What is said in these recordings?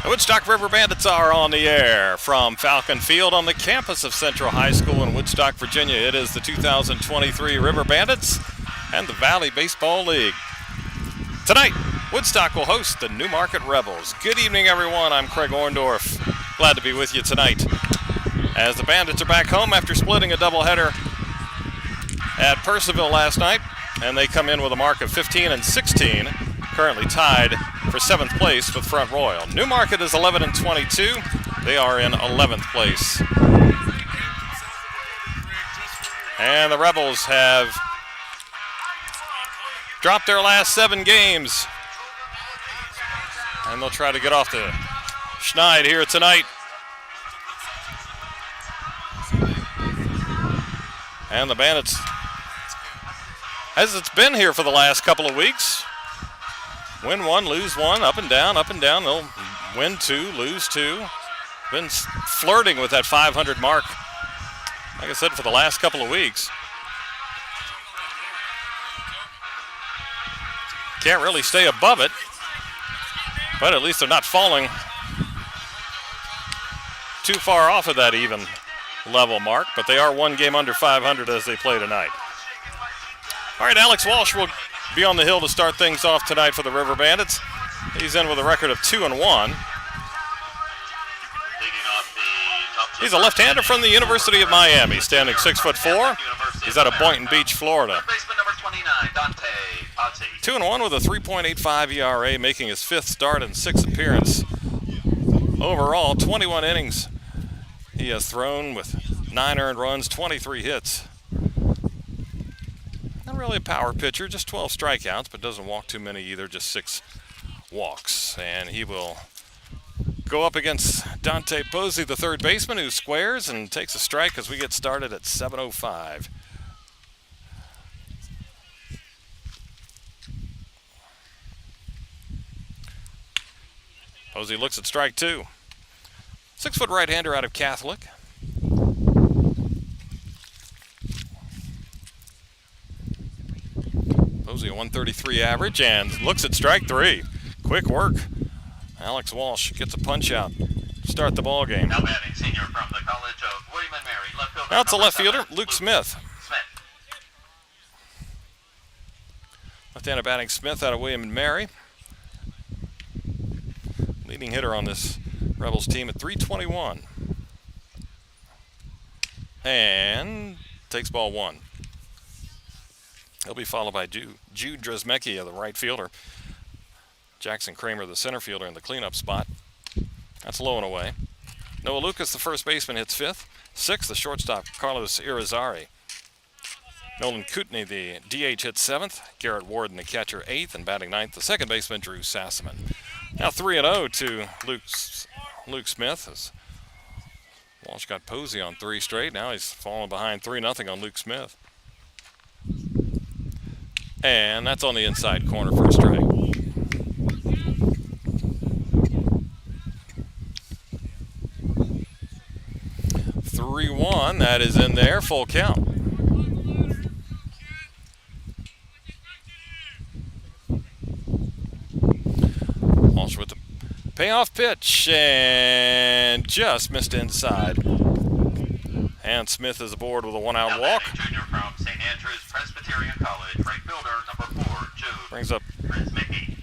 The Woodstock River Bandits are on the air from Falcon Field on the campus of Central High School in Woodstock, Virginia. It is the 2023 River Bandits and the Valley Baseball League. Tonight, Woodstock will host the Newmarket Rebels. Good evening, everyone. I'm Craig Orndorff. Glad to be with you tonight. As the Bandits are back home after splitting a doubleheader at Purcellville last night, and they come in with a mark of 15-16, currently tied for 7th place with Front Royal. Newmarket is 11-22. They are in 11th place. And the Rebels have dropped their last 7 games. And they'll try to get off the schneid here tonight. And the Bandits, as it's been here for the last couple of weeks, win 1, lose 1, up and down, up and down. They'll win 2, lose 2. Been flirting with that 500 mark, like I said, for the last couple of weeks. Can't really stay above it, but at least they're not falling too far off of that even level mark, but they are 1 game under 500 as they play tonight. All right, Alex Walsh will be on the hill to start things off tonight for the River Bandits. He's in with a record of 2-1. He's a left-hander from the University of Miami, standing 6'4". He's out of Boynton Beach, Florida. 2-1 with a 3.85 ERA, making his 5th start and 6th appearance. Overall, 21 innings he has thrown with 9 earned runs, 23 hits. Not really a power pitcher, just 12 strikeouts, but doesn't walk too many either, just 6 walks. And he will go up against Dante Posey, the third baseman, who squares and takes a strike as we get started at 7:05. Posey looks at strike 2. 6-foot right-hander out of Catholic. Posey a 133 average and looks at strike 3. Quick work. Alex Walsh gets a punch out to start the ball game. Now batting senior from the College of William and Mary, left fielder. Now it's a left fielder, Luke Smith. Left-handed batting Smith out of William and Mary. Leading hitter on this Rebels team at 321. And takes ball 1. He'll be followed by Jude Dresmecki, the right fielder. Jackson Kramer, the center fielder, in the cleanup spot. That's low and away. Noah Lucas, the first baseman, hits 5th. 6th, the shortstop, Carlos Irizarry. Nolan Kootenai, the DH, hits 7th. Garrett Warden, the catcher, 8th. And batting 9th, the second baseman, Drew Sassaman. Now 3-0 to Luke Smith. As Walsh got Posey on 3 straight. Now he's falling behind 3-0 on Luke Smith. And that's on the inside corner for a strike. 3-1, that is in there, full count. Walsh with the payoff pitch and just missed inside. And Smith is aboard with a 1-out walk. Junior from St. Andrews Presbyterian College, right fielder number 4, Jude. Brings up Dresmecki.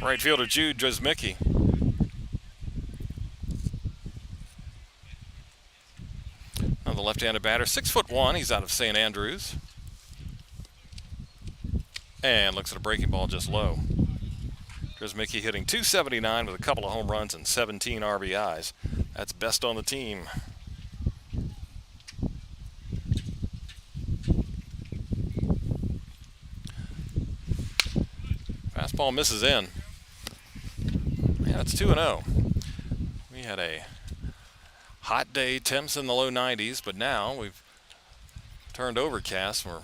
right fielder Jude Dresmecki. Now the left-handed batter, 6'1". He's out of St. Andrews. And looks at a breaking ball just low. Dresmecki hitting .279 with a couple of home runs and 17 RBIs. That's best on the team. Fastball misses in. Yeah, it's 2-0. We had a hot day, temps in the low 90s, but now we've turned overcast. We're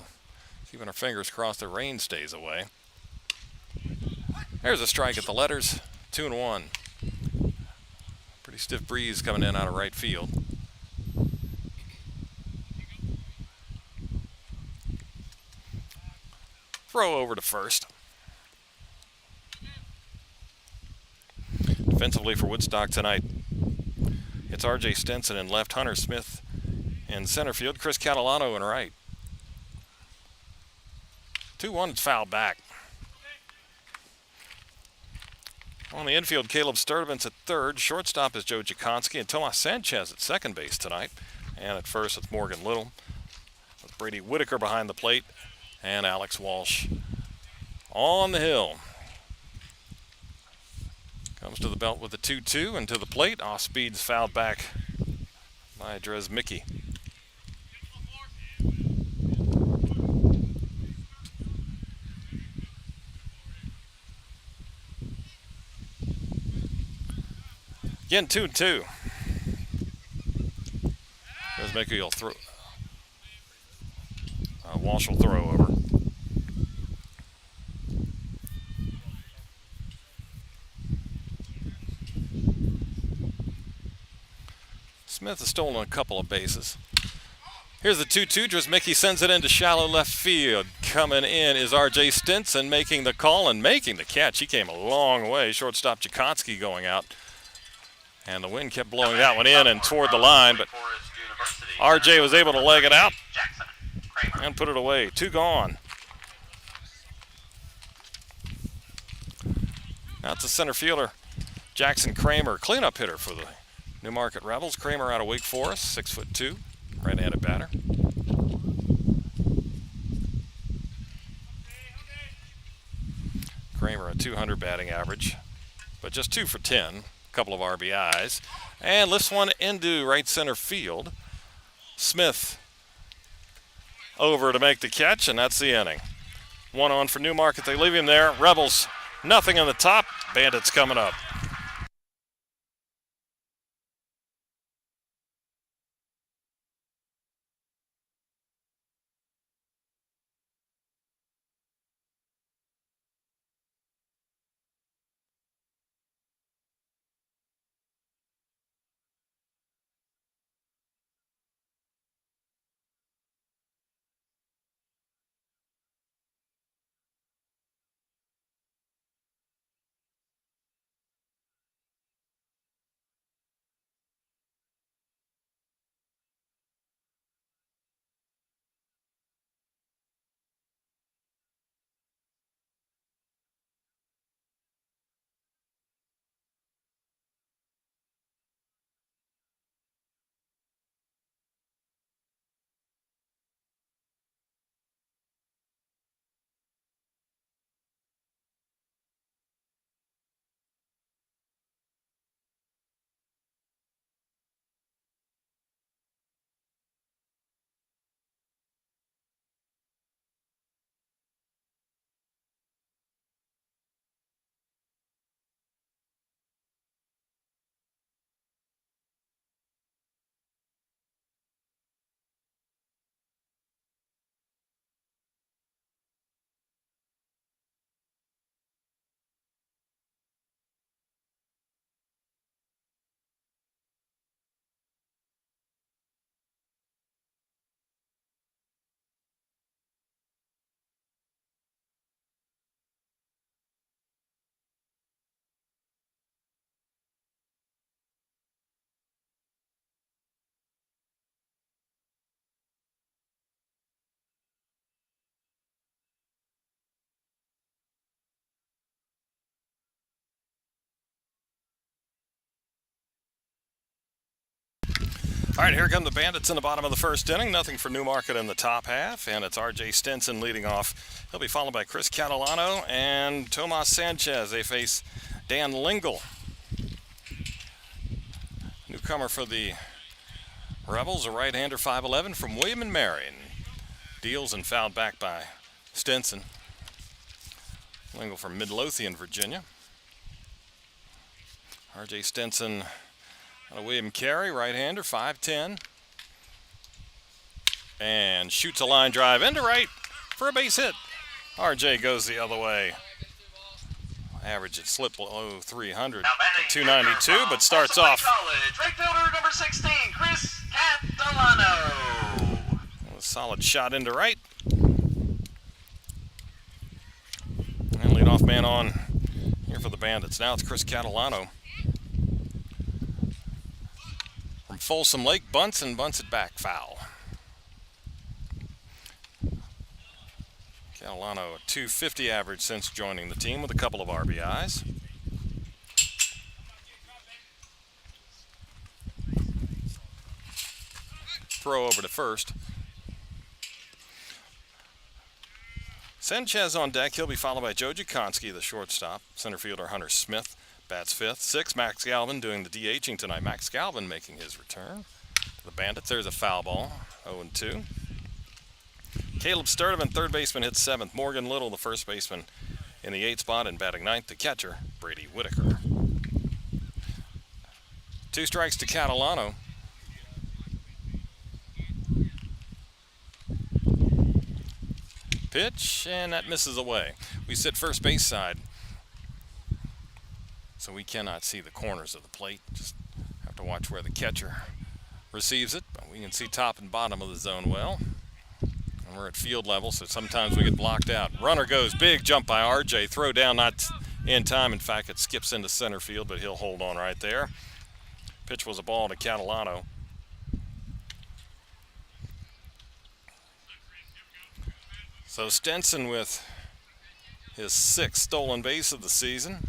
keeping our fingers crossed the rain stays away. There's a strike at the letters, 2-1. Pretty stiff breeze coming in out of right field. Throw over to first. Defensively for Woodstock tonight, it's R.J. Stinson in left, Hunter Smith in center field, Chris Catalano in right. 2-1, it's fouled back. On the infield, Caleb Sturdivant's at third. Shortstop is Joe Jakonski, and Tomas Sanchez at second base tonight. And at first, it's Morgan Little, with Brady Whitaker behind the plate, and Alex Walsh on the hill. Comes to the belt with a 2-2, and to the plate. Off speed's fouled back by Drez Mickey. Again, 2-2. Drez Mickey will throw. Walsh will throw over. Smith has stolen a couple of bases. Here's the 2-2. Drez Mickey sends it into shallow left field. Coming in is R.J. Stinson making the call and making the catch. He came a long way. Shortstop Jakonski going out. And the wind kept blowing that one in and toward the line, but R.J. was able to leg it out and put it away. 2 gone. Now it's the center fielder, Jackson Kramer, cleanup hitter for the Newmarket Rebels. Kramer out of Wake Forest, 6'2", right-handed batter. Kramer a 200 batting average, but just 2 for 10. Couple of RBIs, and lifts one into right center field. Smith over to make the catch, and that's the inning. 1 on for Newmarket. They leave him there. Rebels, nothing in the top. Bandits coming up. All right, here come the Bandits in the bottom of the first inning. Nothing for Newmarket in the top half, and it's R.J. Stinson leading off. He'll be followed by Chris Catalano and Tomas Sanchez. They face Dan Lingle. Newcomer for the Rebels, a right-hander, 5'11", from William and Marion. Deals and fouled back by Stinson. Lingle from Midlothian, Virginia. R.J. Stinson out of William Carey, right-hander, 5'10". And shoots a line drive into right for a base hit. R.J. goes the other way. Average it slipped below 300, 292, but starts off. Right fielder number 16, Chris Catalano. A solid shot into right. And leadoff man on here for the Bandits. Now it's Chris Catalano from Folsom Lake. Bunts it back. Foul. Catalano, a .250 average since joining the team with a couple of RBIs. Throw over to first. Sanchez on deck. He'll be followed by Joe Jakonski, the shortstop. Center fielder Hunter Smith bats fifth. Sixth, Max Galvin doing the DHing tonight. Max Galvin making his return. The Bandits, there's a foul ball. 0-2. Caleb Sturdivant, third baseman, hits seventh. Morgan Little, the first baseman, in the eighth spot, and batting ninth, the catcher, Brady Whitaker. 2 strikes to Catalano. Pitch, and that misses away. We sit first base side, so we cannot see the corners of the plate. Just have to watch where the catcher receives it, but we can see top and bottom of the zone well. And we're at field level, so sometimes we get blocked out. Runner goes, big jump by RJ. Throw down, not in time. In fact, it skips into center field, but he'll hold on right there. Pitch was a ball to Catalano. So Stenson with his 6th stolen base of the season.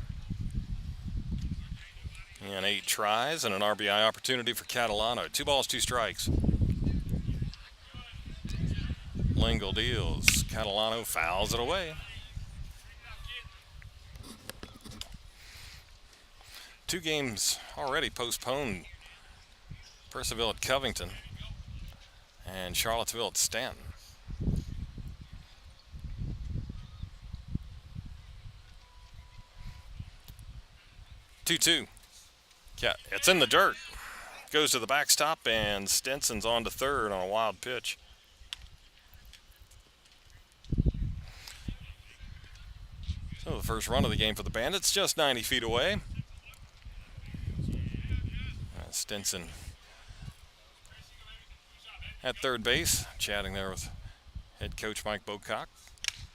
And 8 tries and an RBI opportunity for Catalano. 2 balls, 2 strikes. Lingle deals. Catalano fouls it away. 2 games already postponed. Percival at Covington and Charlottesville at Stanton. 2-2. Yeah, it's in the dirt. Goes to the backstop, and Stenson's on to third on a wild pitch. So the first run of the game for the Bandits, just 90 feet away. Stenson at third base, chatting there with head coach Mike Bocock.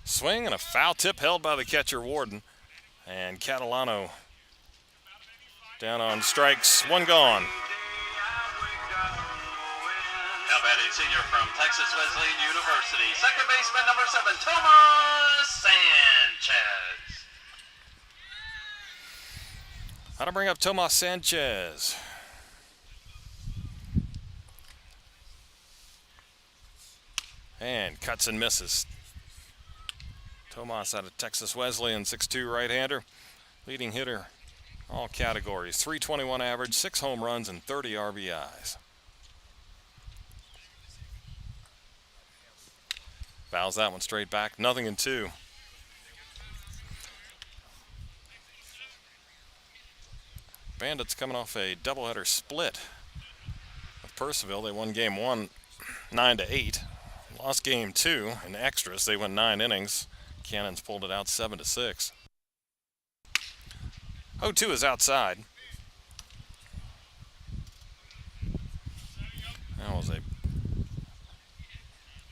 Swing and a foul tip held by the catcher Warden. And Catalano down on strikes, 1 gone. Now batting senior from Texas Wesleyan University, second baseman number 7, Tomas Sanchez. How to bring up Tomas Sanchez. And cuts and misses. Tomas out of Texas Wesleyan, 6'2" right-hander, leading hitter, all categories. .321 average, 6 home runs, and 30 RBIs. Fouls that one straight back, 0-2. Bandits coming off a doubleheader split with Percival. They won game 1, 9-8. Lost game 2 in extras. They went 9 innings. Cannons pulled it out 7-6. 0-2 is outside. That was a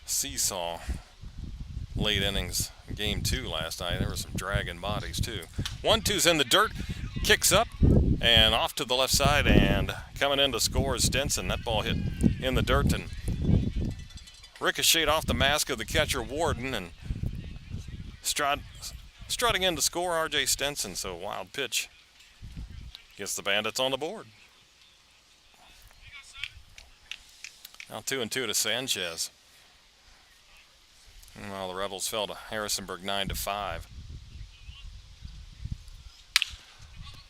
seesaw late innings game 2 last night. There were some dragging bodies too. 1-2's in the dirt. Kicks up and off to the left side, and coming in to score is Stenson. That ball hit in the dirt and ricocheted off the mask of the catcher Warden, and strutting in to score R.J. Stenson. So a wild pitch gets the Bandits on the board. Now 2-2 to Sanchez. Well, the Rebels fell to Harrisonburg 9-5.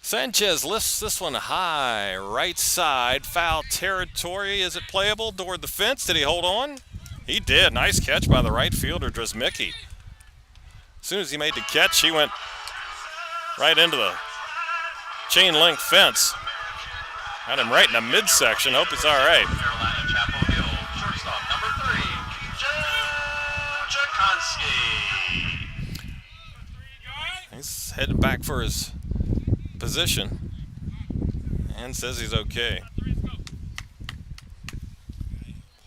Sanchez lifts this one high, right side, foul territory. Is it playable toward the fence? Did he hold on? He did. Nice catch by the right fielder, Drzmicki. As soon as he made the catch, he went right into the chain link fence. Had him right in the midsection. Hope he's all right. Carolina Chapel Hill, shortstop number 3, Joe Jakonski. He's heading back for his position and says he's okay.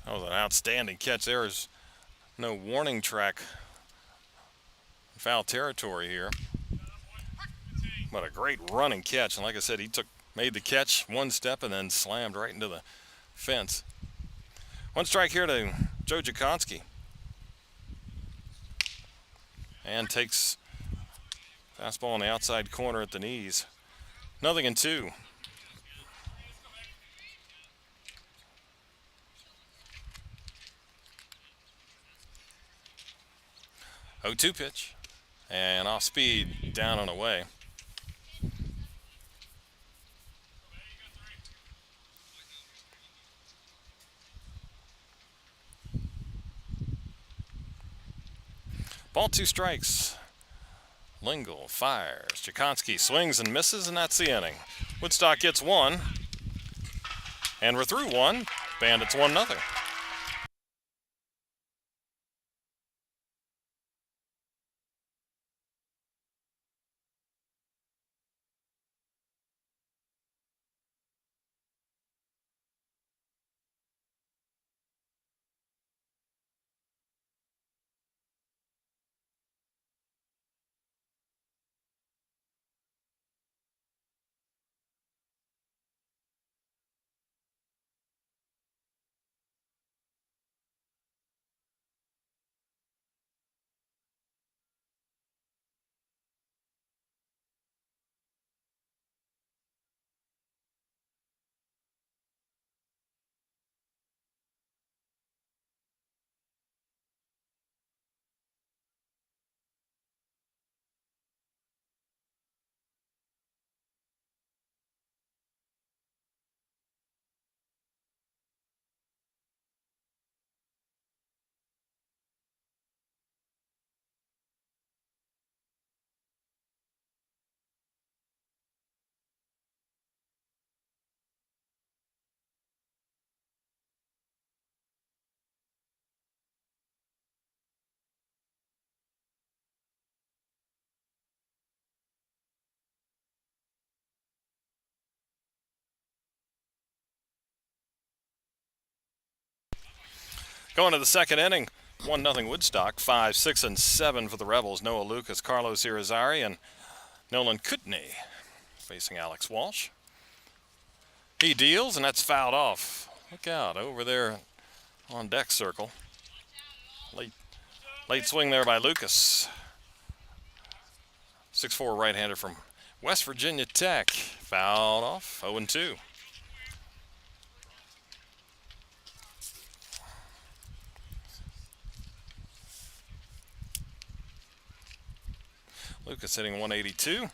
That was an outstanding catch. There is no warning track. Foul territory here. What a great running catch. And like I said, he made the catch one step and then slammed right into the fence. One strike here to Joe Jakonski. And takes fastball on the outside corner at the knees. 0-2. 0-2 pitch. And off speed, down and away. Ball, 2 strikes. Lingle fires. Jakonski swings and misses, and that's the inning. Woodstock gets 1. And we're through 1. Bandits 1-0. Going to the second inning, 1-0 Woodstock. 5, 6, and 7 for the Rebels. Noah Lucas, Carlos Irizarry, and Nolan Kutney facing Alex Walsh. He deals, and that's fouled off. Look out over there on deck circle. Late swing there by Lucas. 6'4" right-hander from West Virginia Tech. Fouled off, 0-2. Lucas hitting 182.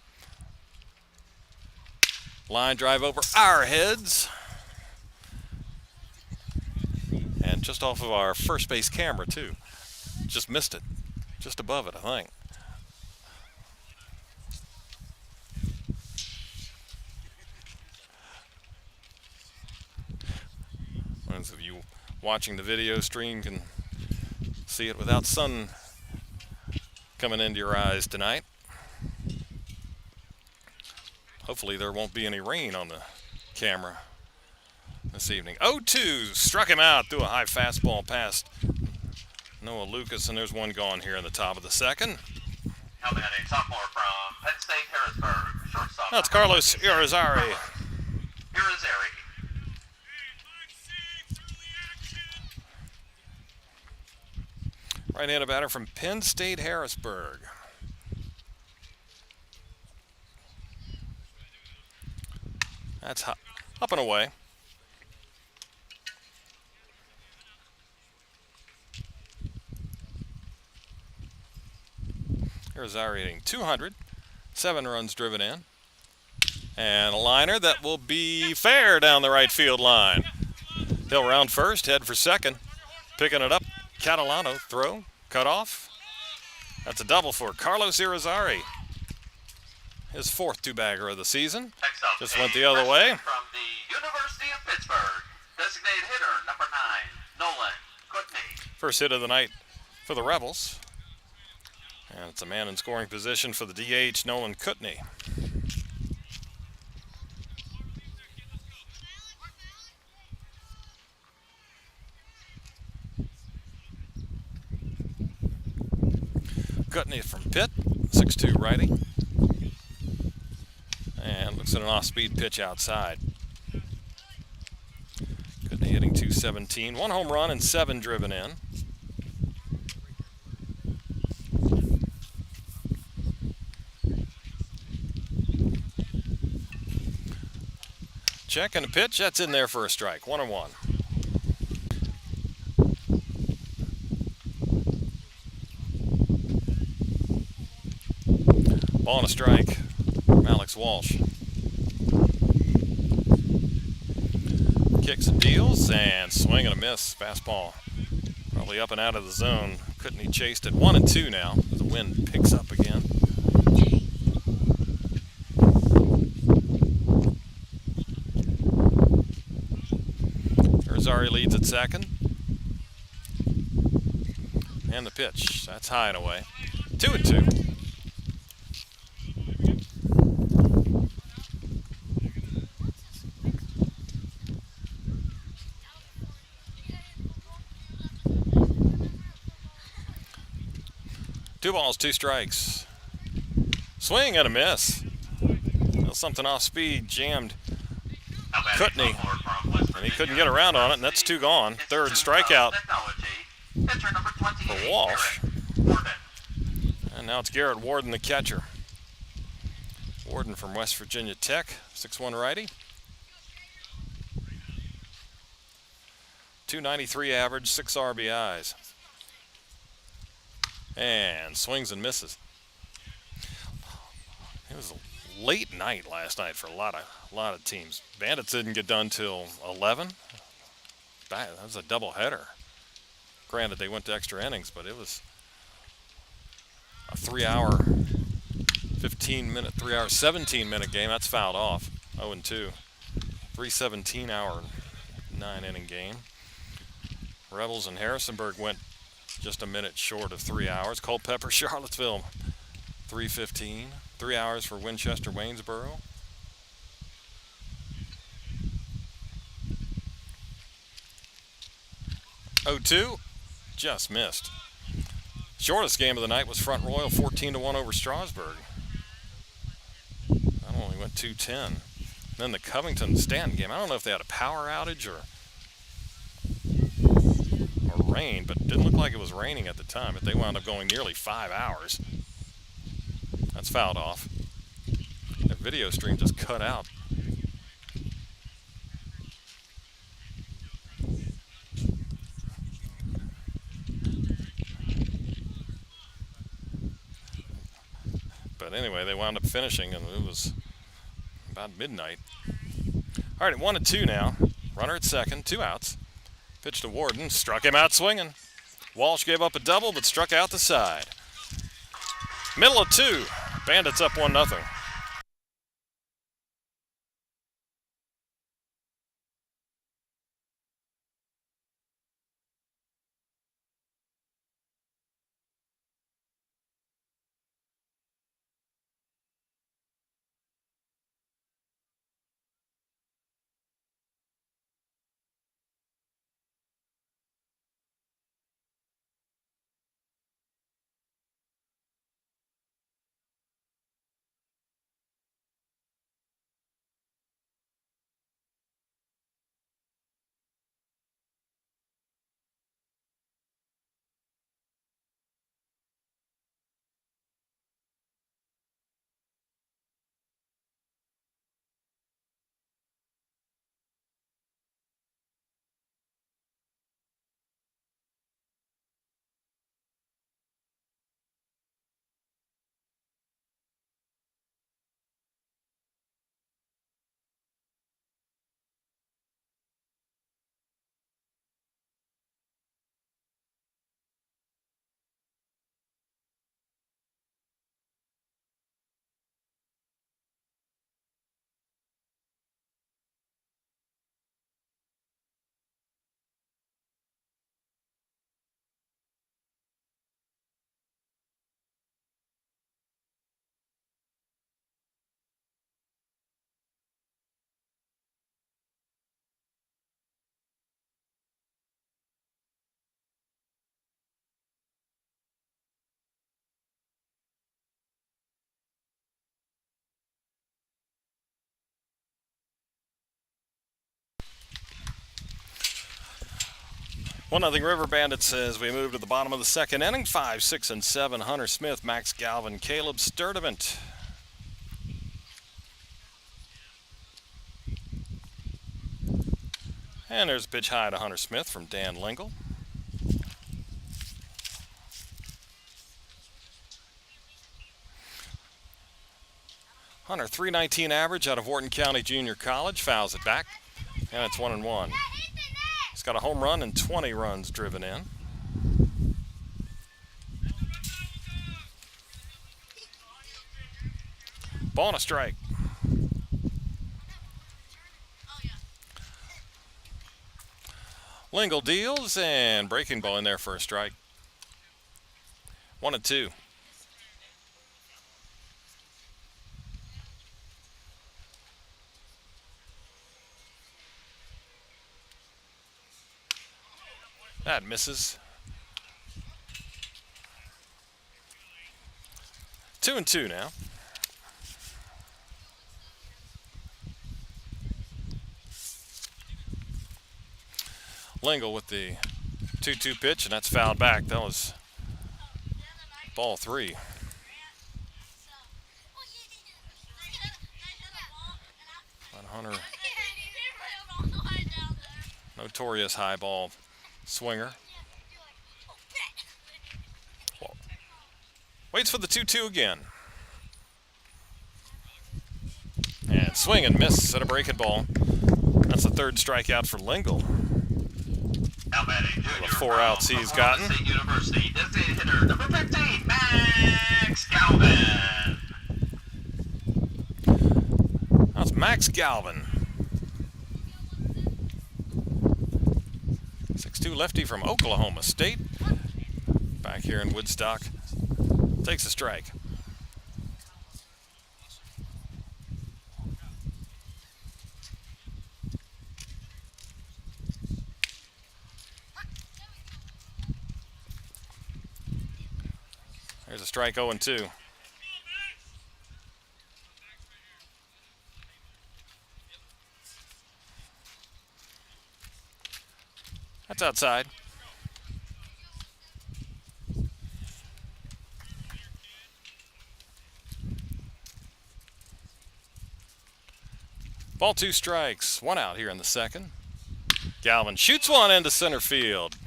Line drive over our heads. And just off of our first base camera, too. Just missed it. Just above it, I think. Those of you watching the video stream can see it without sun coming into your eyes tonight. Hopefully there won't be any rain on the camera this evening. 0-2, struck him out through a high fastball past Noah Lucas, and there's one gone here in the top of the second. Now batting sophomore from Penn State Harrisburg, shortstop. That's Carlos Irizarry. Irizarry. Right-handed batter from Penn State Harrisburg. That's up and away. Irizarry hitting 200, 7 runs driven in, and a liner that will be fair down the right field line. He'll round first, head for second, picking it up. Catalano throw, cut off. That's a double for Carlos Irizarry. His 4th two-bagger of the season. Just went the other way. From the University of Pittsburgh, designated hitter number 9, Nolan Kutney. First hit of the night for the Rebels. And it's a man in scoring position for the DH, Nolan Kutney. Kutney from Pitt, 6'2" righty. Jackson, an off-speed pitch outside. Kutney hitting .217. 1 home run and 7 driven in. Check and a pitch. That's in there for a strike. 1-1. Ball and a strike from Alex Walsh. Kicks and deals, and swing and a miss. Fastball probably up and out of the zone. Kutney chased it. 1-2 now as the wind picks up again. Rosari leads at second. And the pitch. That's high and away. 2-2. Two balls, 2 strikes. Swing and a miss. Something off speed jammed Kutney, and he couldn't get around on it, and that's 2 gone. Third strikeout for Walsh. And now it's Garrett Warden, the catcher. Warden from West Virginia Tech, 6'1" righty. .293 average, 6 RBIs. And swings and misses. It was a late night last night for a lot of teams. Bandits didn't get done till 11. That was a doubleheader. Granted, they went to extra innings, but it was a 3-hour, 17-minute game. That's fouled off. 0-2. 3-17-hour, 9-inning game. Rebels and Harrisonburg went just a minute short of 3 hours. Culpeper, Charlottesville, 3:15. 3 hours for Winchester, Waynesboro. .02, just missed. Shortest game of the night was Front Royal, 14-1 over Strasburg. That only went 2:10. Then the Covington-Stanton game. I don't know if they had a power outage or rain, but it didn't look like it was raining at the time, but they wound up going nearly 5 hours. That's fouled off. The video stream just cut out. But anyway, they wound up finishing, and it was about midnight. All right, at 1-2 now. Runner at second, 2 outs. Pitch to Warden, struck him out swinging. Walsh gave up a double, but struck out the side. Middle of 2. Bandits up 1-0. 1-0 River Bandits as we move to the bottom of the second inning. 5, 6, and 7. Hunter Smith, Max Galvin, Caleb Sturdivant. And there's a pitch high to Hunter Smith from Dan Lingle. Hunter, .319 average out of Wharton County Junior College, fouls it back, and it's 1-1. He's got a home run and 20 runs driven in. Ball and a strike. Lingle deals, and breaking ball in there for a strike. 1-2. That misses. 2-2 now. Lingle with the 2-2 pitch, and that's fouled back. That was ball 3. But Hunter, notorious high ball swinger. Well, waits for the 2-2 again. And swing and miss at a breaking ball. That's the third strikeout for Lingle. Now batting junior The 4 outs he's gotten. State University, designated hitter number 15, Max Galvin. That's Max Galvin. 6'2 lefty from Oklahoma State. Back here in Woodstock. Takes a strike. There's a strike, 0-2. That's outside. Ball 2 strikes, 1 out here in the second. Galvin shoots one into center field.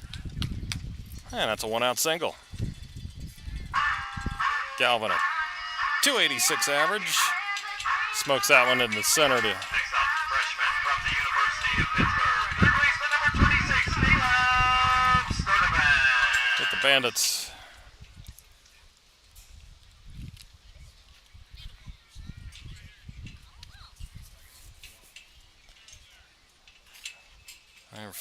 And that's a 1-out single. Galvin, a .286 average. Smokes that one into the center to Next up, freshman from the University of Pittsburgh, third baseman number 26, Caleb Sturdivant. get the Bandits. Their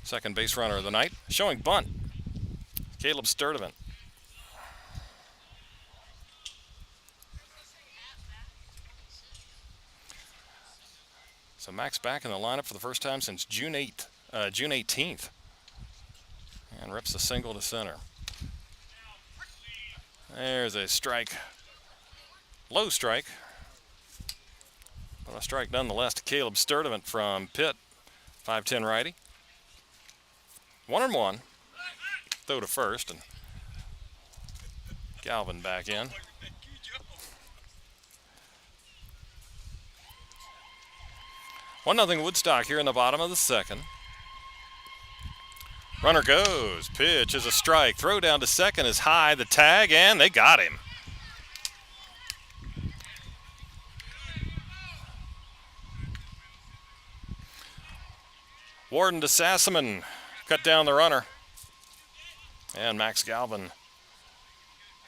second base runner of the night, showing bunt. Caleb Sturdivant. So Max back in the lineup for the first time since June 18th. And rips a single to center. There's a strike. Low strike. But a strike nonetheless to Caleb Sturdivant from Pitt. 5'10 righty. 1-1. Throw to first, and Galvin back in. One nothing Woodstock here in the bottom of the second. Runner goes. Pitch is a strike. Throw down to second is high. The tag, and they got him. Warden to Sassaman. Cut down the runner. And Max Galvin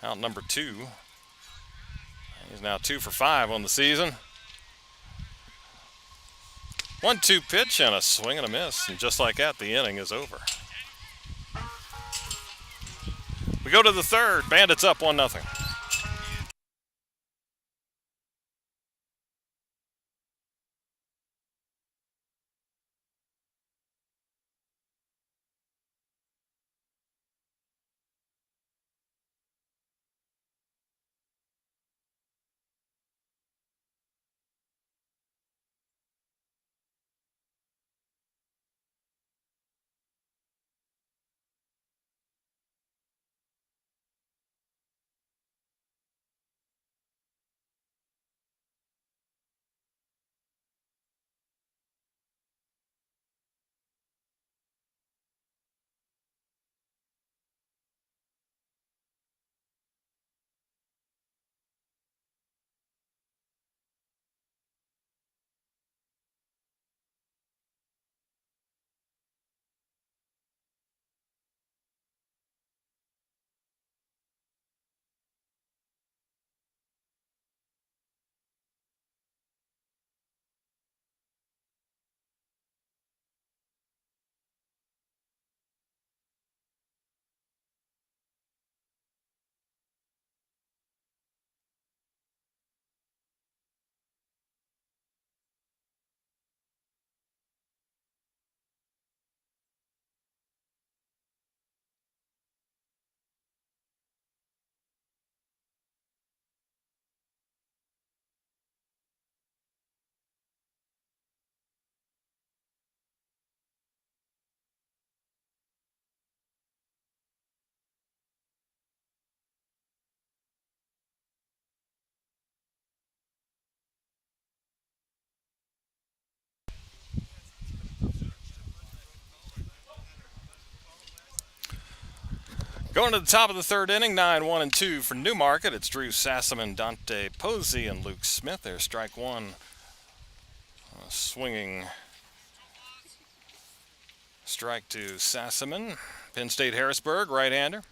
out number 2. He's now 2 for 5 on the season. 1-2 pitch and a swing and a miss. And just like that, the inning is over. We go to the third. Bandits up 1-0. Going to the top of the third inning, 9-1-2 for Newmarket. It's Drew Sassaman, Dante Posey, and Luke Smith. There's strike one. Swinging strike to Sassaman. Penn State Harrisburg, right-hander.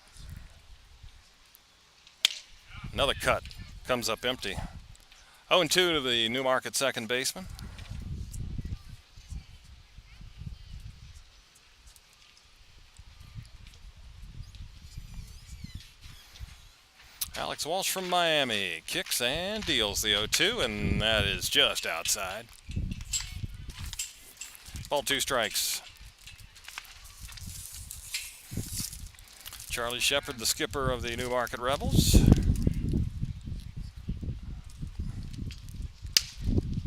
Another cut. Comes up empty. 0-2 to the Newmarket second baseman. Alex Walsh from Miami kicks and deals the 0-2, and that is just outside. Ball, 2 strikes. Charlie Shepard, the skipper of the Newmarket Rebels.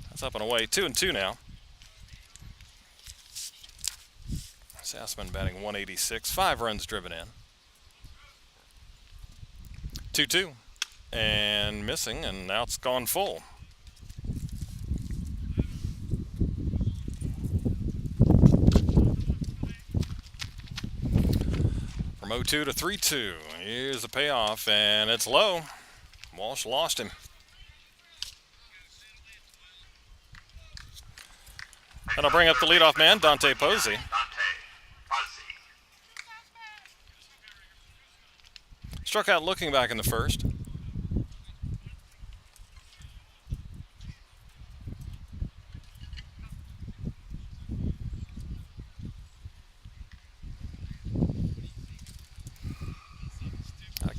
That's up and away. 2-2 now. Sassman batting 186, 5 runs driven in. 2-2 and missing, and now it's gone full. From 0-2 to 3-2. Here's the payoff, and it's low. Walsh lost him. And I'll bring up the leadoff man, Dante Posey. Struck out looking back in the first.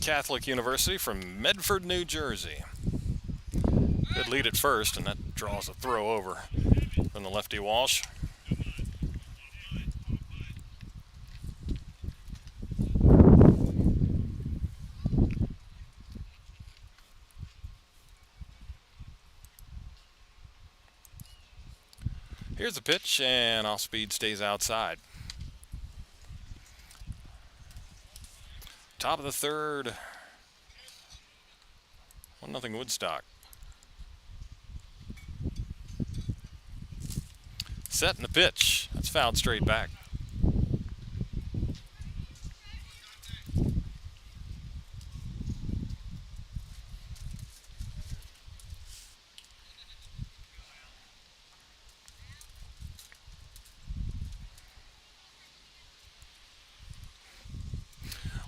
Catholic University from Medford, New Jersey. Good lead at first, and that draws a throw over from the lefty Walsh. Here's the pitch, and off speed stays outside. Top of the third. 1-0 Woodstock. Set in the pitch. That's fouled straight back.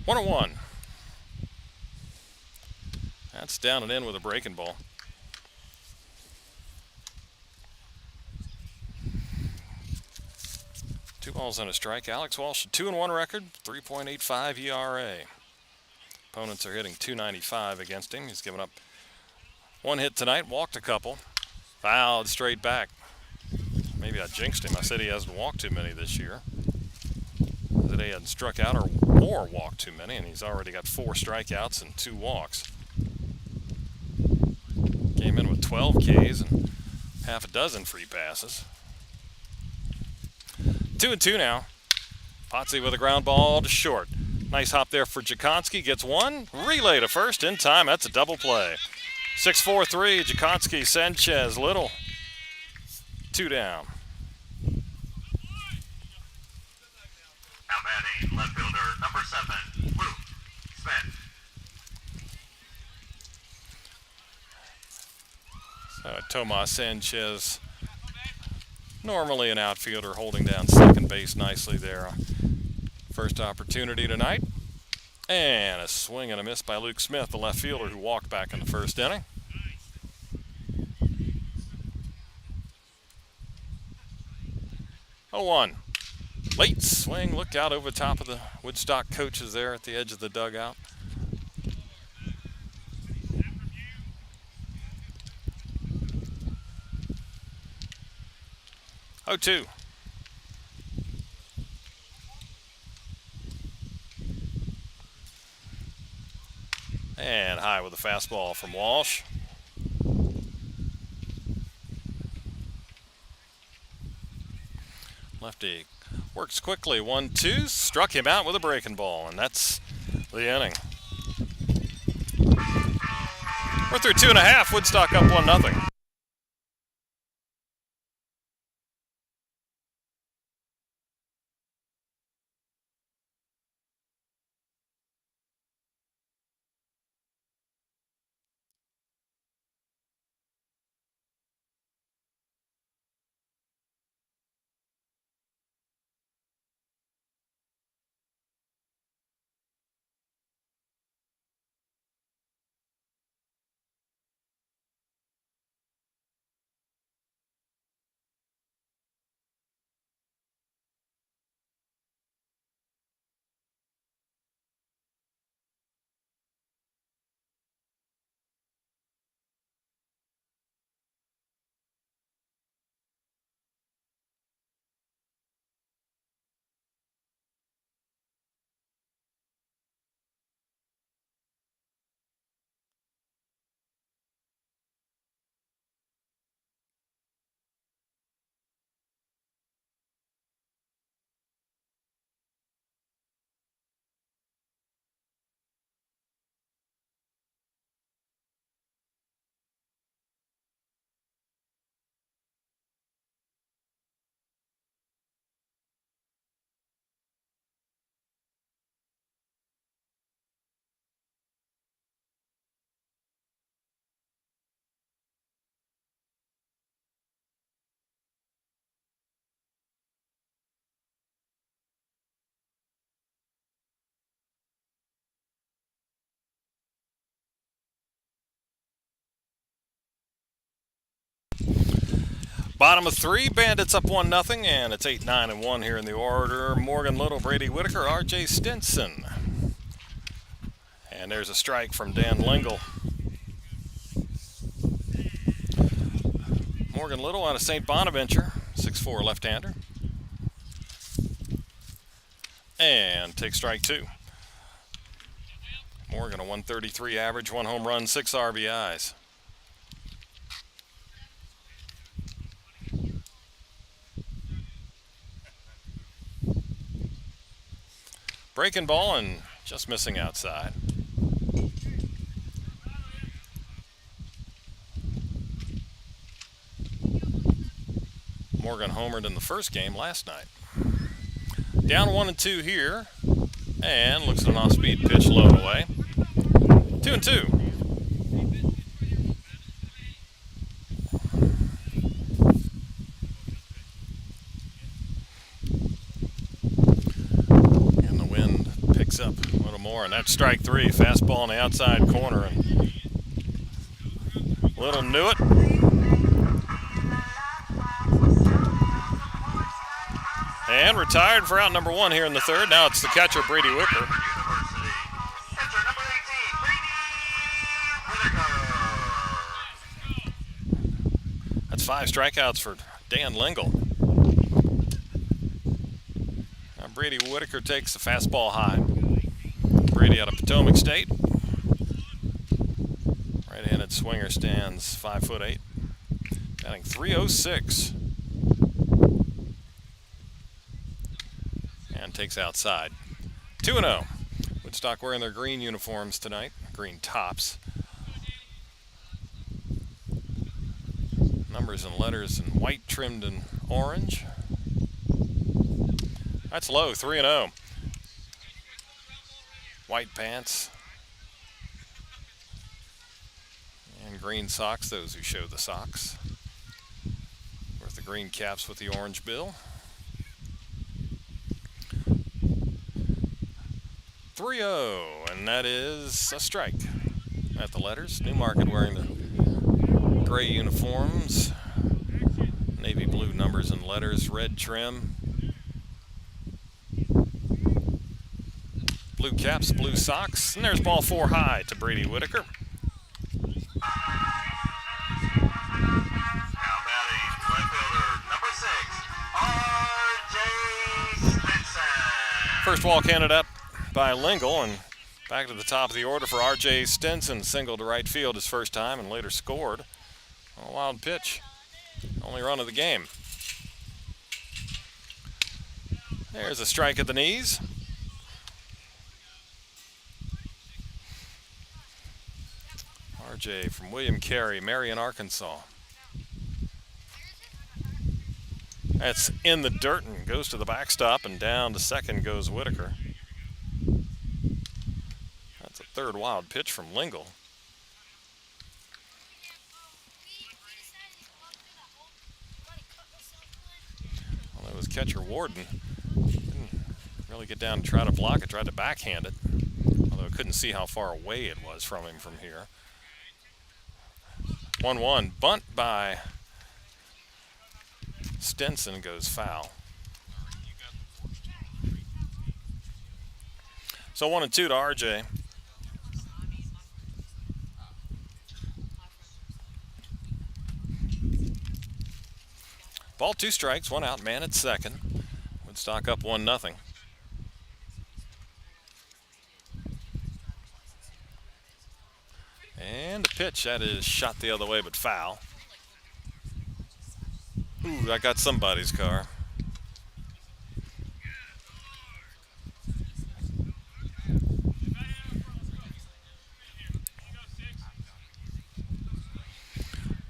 One and one. That's down and in with a breaking ball. Two balls and a strike. Alex Walsh, 2-1 record, 3.85 ERA. Opponents are hitting .295 against him. He's given up one hit tonight, walked a couple, fouled straight back. Maybe I jinxed him. I said he hasn't walked too many this year. Today he hadn't struck out or walked too many, and he's already got 4 strikeouts and 2 walks. Came in with 12 Ks and half a dozen free passes. 2-2 now. Potsy with a ground ball to short. Nice hop there for Jakonski. Gets one. Relay to first in time. That's a double play. 6-4-3. Jakonski, Sanchez, Little. 2 down. Now batting left fielder number 7, Luke Smith. Tomas Sanchez, normally an outfielder, holding down second base nicely there. First opportunity tonight. And a swing and a miss by Luke Smith, the left fielder who walked back in the first inning. Oh, 1. Late swing, look out over top of the Woodstock coaches there at the edge of the dugout. Oh, 2. And high with a fastball from Walsh. Lefty works quickly, 1-2, struck him out with a breaking ball, and that's the inning. We're through 2.5, Woodstock up 1-0. Bottom of three, Bandits up 1-0, and it's 8-9-1 here in the order. Morgan Little, Brady Whitaker, R.J. Stinson. And there's a strike from Dan Lingle. Morgan Little out of St. Bonaventure, 6'4" left-hander. And takes strike two. Morgan a 133 average, 1 home run, 6 RBIs. Breaking ball and just missing outside. Morgan homered in the first game last night. Down 1-2 here, and looks at an off-speed pitch low and away. 2-2. And the wind picks up a little more, and that's strike three. Fastball on the outside corner, and Little knew it. And retired for out number one here in the third. Now it's the catcher, Brady Whitaker. That's 5 strikeouts for Dan Lingle. Now Brady Whitaker takes the fastball high. Brady out of Potomac State. Right-handed swinger, stands 5'8", batting .306. And takes outside. 2-0. Woodstock wearing their green uniforms tonight, green tops. Numbers and letters in white trimmed in orange. That's low, 3-0. White pants. And green socks, those who show the socks. With the green caps with the orange bill. 3-0, and that is a strike at the letters. Newmarket wearing the gray uniforms, navy blue numbers and letters, red trim, blue caps, blue socks, and there's ball 4 high to Brady Whitaker. Now batting left fielder number 6, R.J. Stinson. First walk handed up by Lingle, and back to the top of the order for R.J. Stinson. Single to right field his first time, and later scored on a wild pitch. Only run of the game. There's a strike at the knees. R.J. from William Carey, Marion, Arkansas. That's in the dirt and goes to the backstop, and down to second goes Whitaker. That's a third wild pitch from Lingle. Well, it was catcher Warden. Didn't really get down and try to block it, tried to backhand it, although I couldn't see how far away it was from him from here. 1-1, bunt by Stinson, goes foul. So 1-2 to RJ. Ball 2 strikes, 1 out, man at second. Woodstock up 1-0. And the pitch, that is shot the other way, but foul. Ooh, I got somebody's car.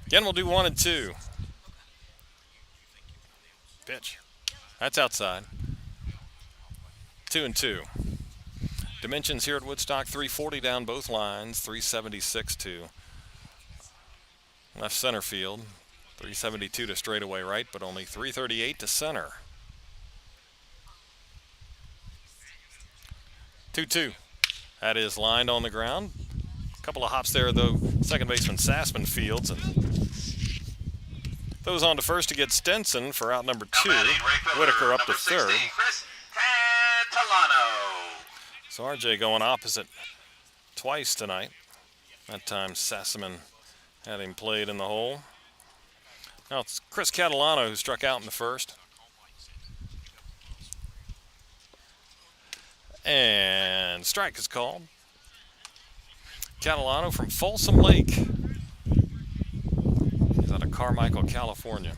Again, we'll do 1 and 2. Pitch. That's outside. 2 and 2. Dimensions here at Woodstock, 340 down both lines, 376 to left center field, 372 to straightaway right, but only 338 to center. 2-2. That is lined on the ground. A couple of hops there, though. Second baseman Sassman fields, and Those on to first to get Stenson for out number 2. Now batting right fielder, Whitaker up to number 60, third. Chris Catalano. So RJ going opposite twice tonight. That time Sassaman had him played in the hole. Now it's Chris Catalano who struck out in the first. And strike is called. Catalano from Folsom Lake. He's out of Carmichael, California.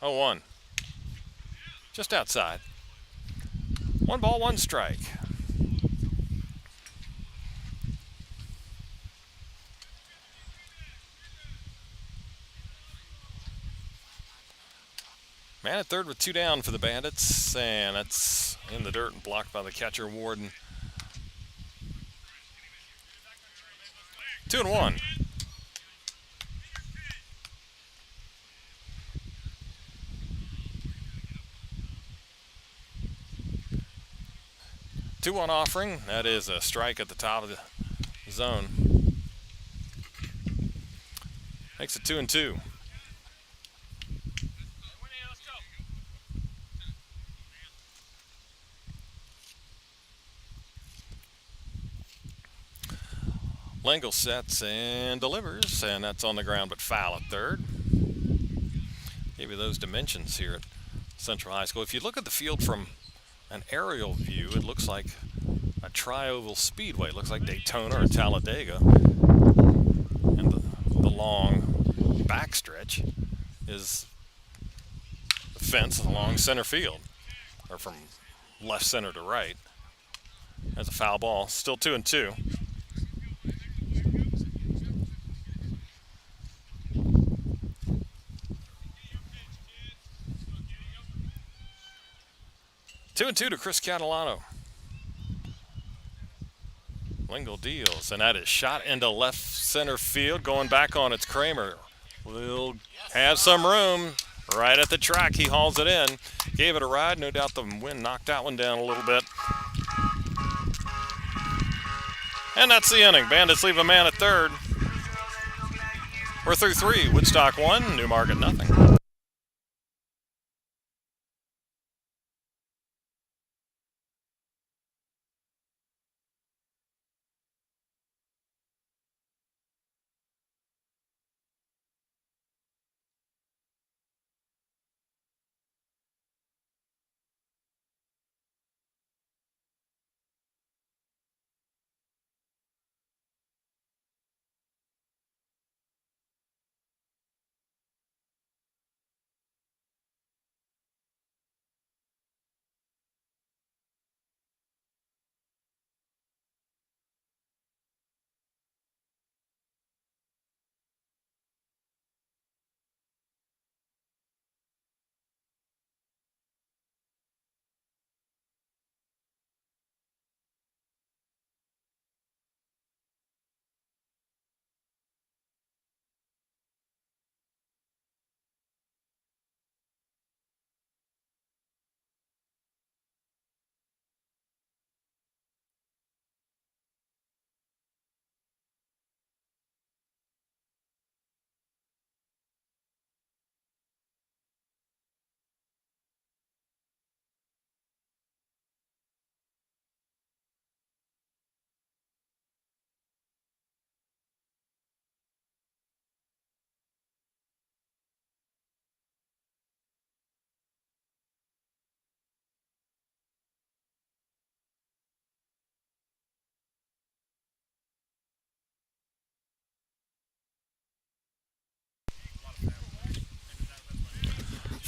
Oh, 1. Just outside. 1 ball, 1 strike. Man at third with 2 down for the Bandits, and that's in the dirt and blocked by the catcher Warden. 2-1. Two-one offering. That is a strike at the top of the zone. Makes it 2-2. Lingle sets and delivers, and that's on the ground but foul at third. Give you those dimensions here at Central High School. If you look at the field from an aerial view, it looks like a tri-oval speedway. It looks like Daytona or Talladega. And the long backstretch is the fence along center field, or from left center to right. That's a foul ball. Still 2-2. Two and 2 to Chris Catalano. Lingle deals, and that is shot into left center field. Going back on, it's Kramer. Will have some room right at the track. He hauls it in. Gave it a ride. No doubt the wind knocked that one down a little bit. And that's the inning. Bandits leave a man at third. We're through 3. Woodstock 1, Newmarket nothing.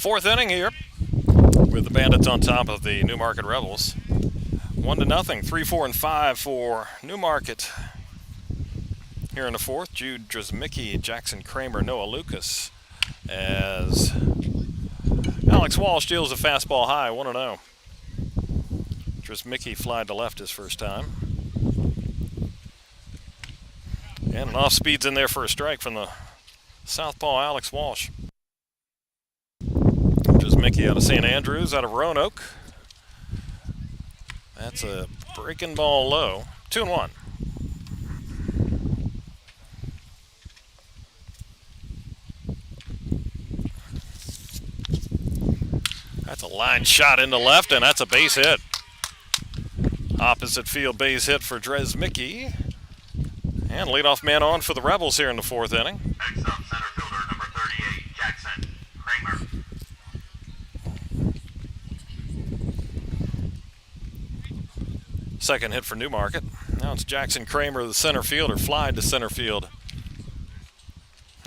Fourth inning here with the Bandits on top of the Newmarket Rebels. 1-0, 3, 4, and 5 for Newmarket. Here in the fourth, Jude Drzmicki, Jackson Kramer, Noah Lucas, as Alex Walsh deals a fastball high, 1-0. Drzmicki flied to left his first time. And an off speed's in there for a strike from the southpaw Alex Walsh. Drzmicki out of St. Andrews, out of Roanoke. That's a breaking ball low. 2-1. That's a line shot into left, and that's a base hit. Opposite field base hit for Dres Mickey. And leadoff man on for the Rebels here in the 4th inning. Next up, center fielder number 38, Jackson Kramer. Second hit for Newmarket. Now it's Jackson Kramer, the center fielder, flied to center field.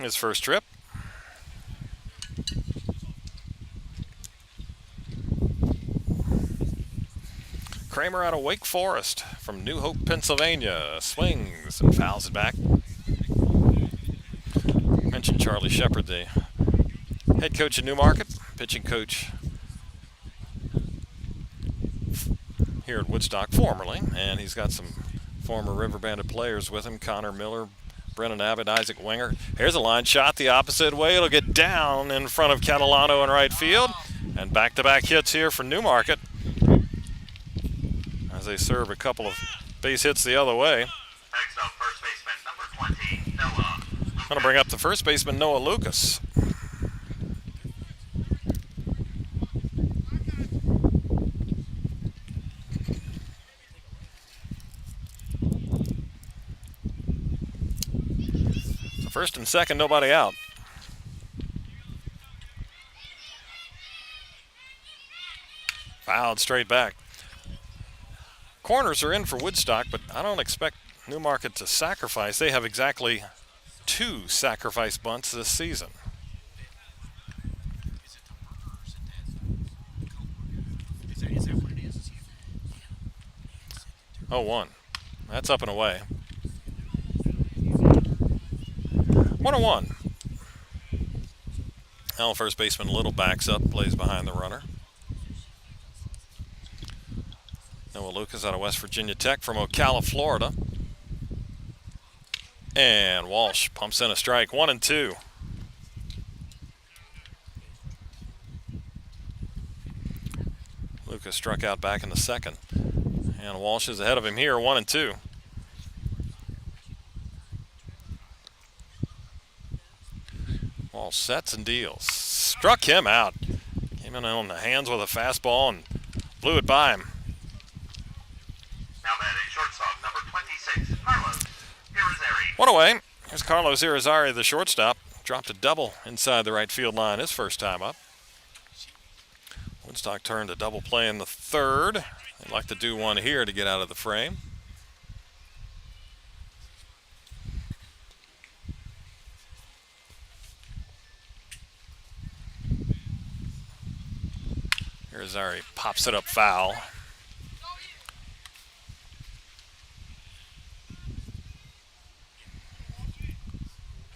His first trip. Kramer out of Wake Forest from New Hope, Pennsylvania. Swings and fouls it back. Mentioned Charlie Shepard, the head coach at Newmarket, pitching coach here at Woodstock formerly, and he's got some former River Bandit players with him. Connor Miller, Brennan Abbott, Isaac Winger. Here's a line shot the opposite way. It'll get down in front of Catalano in right field. And back-to-back hits here for Newmarket as they serve a couple of base hits the other way. Next up, first baseman number 20, Noah. I'm going to bring up the first baseman, Noah Lucas. So first and second, nobody out. Fouled straight back. Corners are in for Woodstock, but I don't expect Newmarket to sacrifice. They have exactly 2 sacrifice bunts this season. Oh, 1. That's up and away. 1-1. Now first baseman Little backs up, plays behind the runner. Noah Lucas out of West Virginia Tech from Ocala, Florida. And Walsh pumps in a strike. 1-2. Lucas struck out back in the second. And Walsh is ahead of him here, 1-2. Walsh sets and deals. Struck him out. Came in on the hands with a fastball and blew it by him. Now batting shortstop number 26, Carlos Irizarry. One away. Here's Carlos Irizarry, the shortstop. Dropped a double inside the right field line his first time up. Woodstock turned a double play in the third. They'd like to do one here to get out of the frame. Irizarry pops it up foul.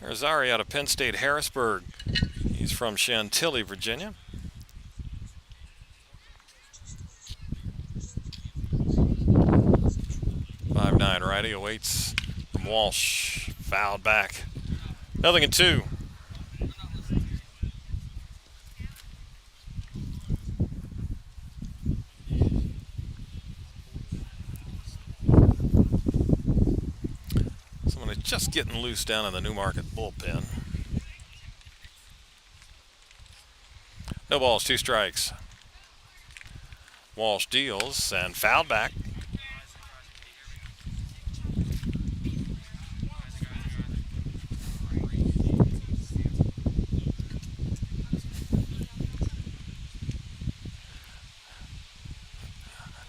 Irizarry out of Penn State Harrisburg. He's from Chantilly, Virginia. 5'9" righty awaits from Walsh. Fouled back. 0-2. Someone is just getting loose down in the Newmarket bullpen. No balls, 2 strikes. Walsh deals and fouled back.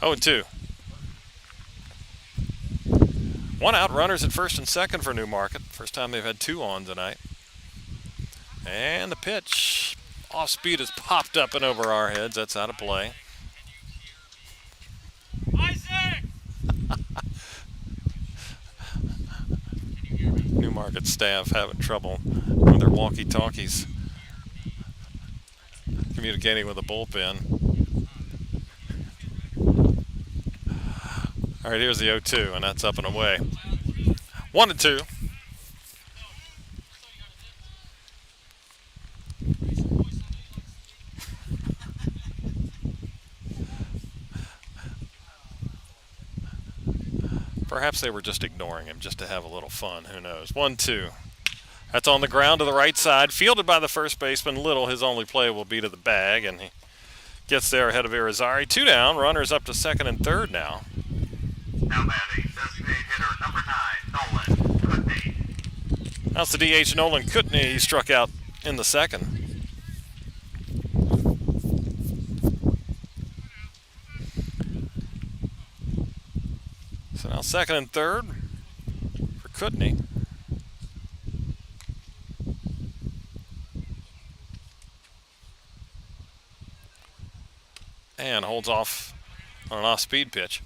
Oh, 2. 1 out, runners at first and second for Newmarket. First time they've had 2 on tonight. And the pitch. Off speed has popped up and over our heads. That's out of play. Isaac! Newmarket staff having trouble with their walkie-talkies communicating with the bullpen. All right, here's the 0-2, and that's up and away. 1-2. Perhaps they were just ignoring him just to have a little fun. Who knows? 1-2. That's on the ground to the right side. Fielded by the first baseman, Little. His only play will be to the bag, and he gets there ahead of Irizarry. 2 down. Runners up to second and third now. Now batting, designated hitter number 9, Nolan Courtney. That's the DH Nolan Kutney. He struck out in the second. So now second and third for Kutney. And holds off on an off-speed pitch.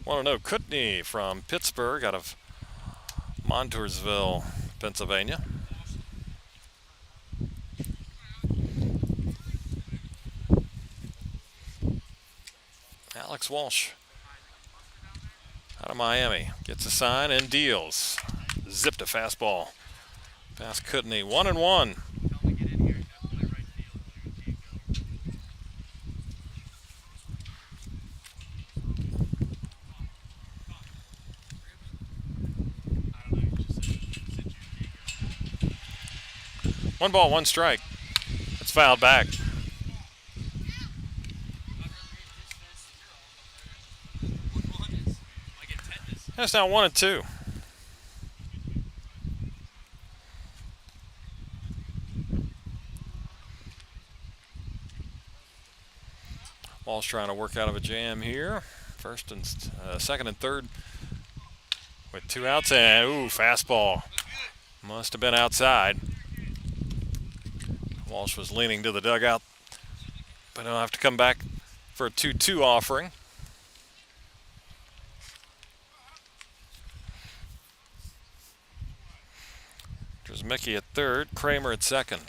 Want to know Kutney from Pittsburgh out of Montoursville, Pennsylvania. Alex Walsh out of Miami gets a sign and deals. Zipped a fastball past Kutney. 1-1. One ball, one strike. It's fouled back. That's now 1-2. Walsh trying to work out of a jam here. First and second and third with 2 outs, and ooh, fastball. Must have been outside. Walsh was leaning to the dugout, but he'll have to come back for a 2-2 offering. There's Mickey at third, Kramer at second.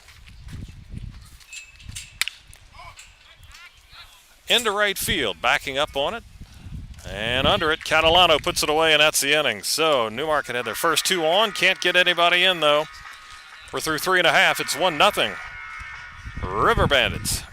Into right field, backing up on it. And under it, Catalano puts it away, and that's the inning. So Newmarket had their first 2 on. Can't get anybody in, though. We're through 3.5. It's 1-0. River Bandits.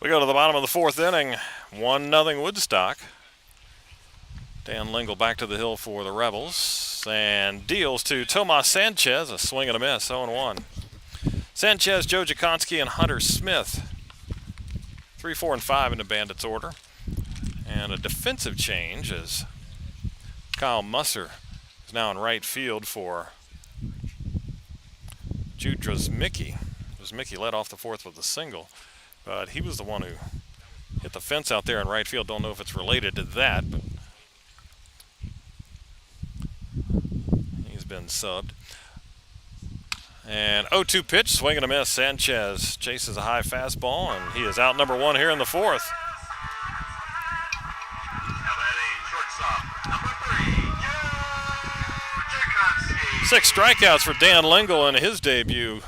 We go to the bottom of the 4th inning. 1-0 Woodstock. Dan Lingle back to the hill for the Rebels and deals to Tomas Sanchez, a swing and a miss, 0-1. Sanchez, Joe Jakonski, and Hunter Smith. 3, 4, and 5 in the Bandits order. And a defensive change as Kyle Musser is now in right field for Jude Drozmicki. Drozmicki led off the fourth with a single, but he was the one who hit the fence out there in right field. Don't know if it's related to that, but he's been subbed. And 0-2 pitch, swing and a miss. Sanchez chases a high fastball, and he is out number 1 here in the fourth. Now batting shortstop, number 3, Joe Jakonski. 6 strikeouts for Dan Lingle in his debut.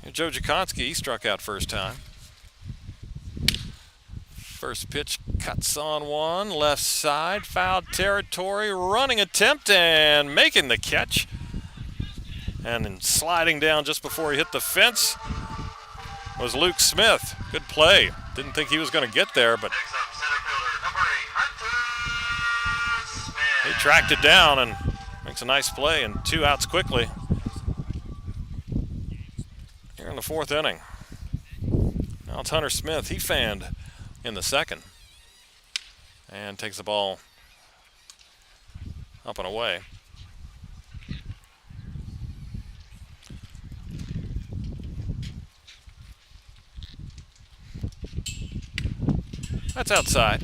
And Joe Jakonski, he struck out first time. First pitch cuts on one, left side, foul territory, running attempt and making the catch. And then sliding down just before he hit the fence was Luke Smith. Good play. Didn't think he was going to get there, but Next up, center fielder, number 8, Hunter Smith. he tracked it down and makes a nice play and 2 outs quickly. Here in the fourth inning. Now it's Hunter Smith. He fanned in the second and takes the ball up and away. That's outside.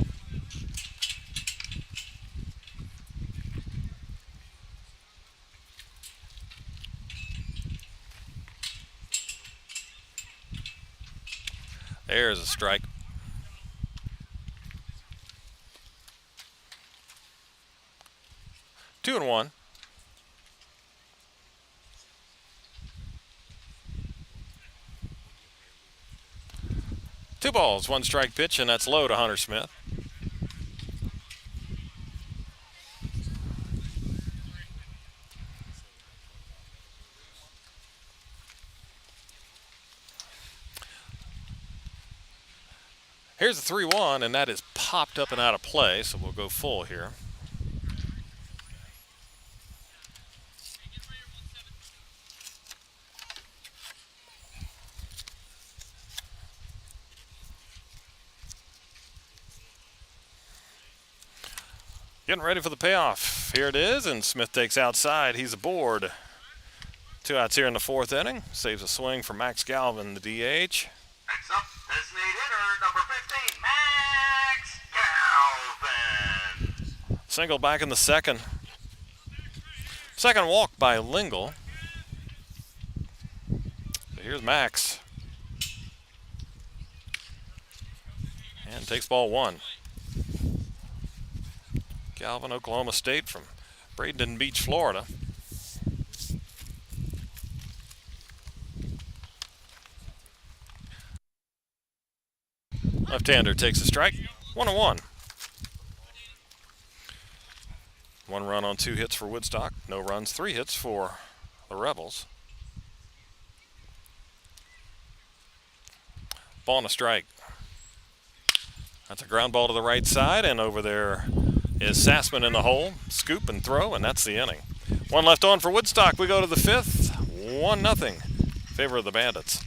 There's a strike. Two and one. Two balls, 1 strike pitch, and that's low to Hunter Smith. Here's the 3-1, and that is popped up and out of play, so we'll go full here. Getting ready for the payoff. Here it is, and Smith takes outside. He's aboard. 2 outs here in the fourth inning. Saves a swing for Max Galvin, the DH. Next up, designated hitter, number 15, Max Galvin. Single back in the second. Second walk by Lingle. So here's Max. And takes ball 1. Galvin, Oklahoma State from Bradenton Beach, Florida. Left-hander takes a strike. 1-1. 1 run on 2 hits for Woodstock. No runs, 3 hits for the Rebels. Ball and a strike. That's a ground ball to the right side, and over there is Sassman in the hole. Scoop and throw, and that's the inning. 1 left on for Woodstock. We go to the 5th. 1-0. Favor of the Bandits.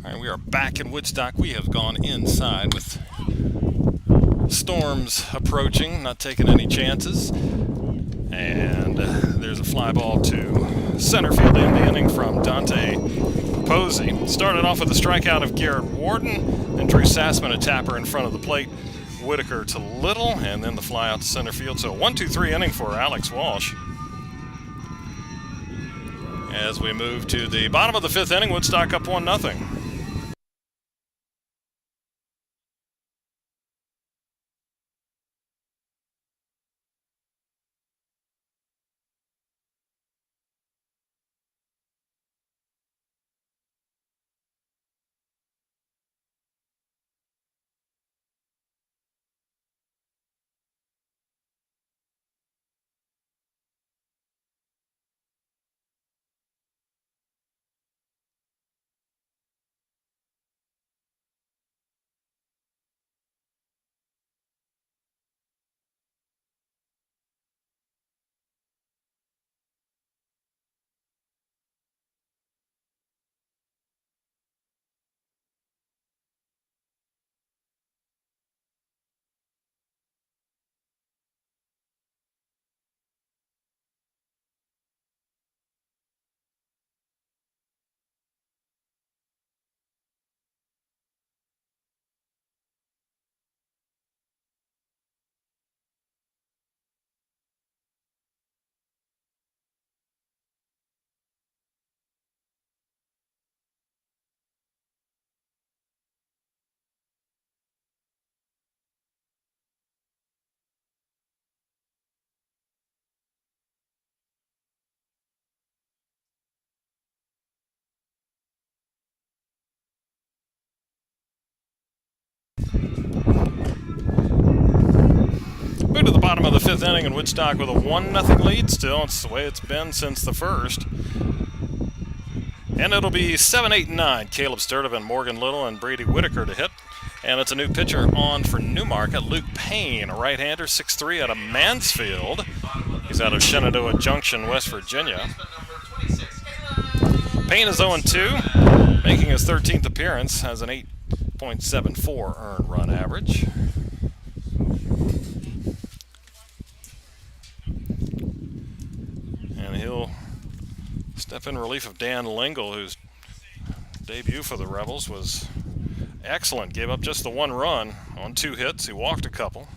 All right, we are back in Woodstock. We have gone inside with storms approaching, not taking any chances. And there's a fly ball to center field in the inning from Dante Posey. Started off with a strikeout of Garrett Warden, then Drew Sassman a tapper in front of the plate. Whitaker to Little, and then the fly out to center field. So 1-2-3 inning for Alex Walsh. As we move to the bottom of the fifth inning, Woodstock up 1-0. Move to the bottom of the fifth inning in Woodstock with a 1-0 lead still. It's the way it's been since the first. And it'll be 7, 8, and 9. Caleb Sturdivant, Morgan Little, and Brady Whitaker to hit. And it's a new pitcher on for Newmarket, Luke Payne, a right-hander, 6'3", out of Mansfield. He's out of Shenandoah Junction, West Virginia. Payne is 0-2, making his 13th appearance, has an 8.74 earned run average. And he'll step in relief of Dan Lingle, whose debut for the Rebels was excellent. Gave up just the one run on 2 hits. He walked a couple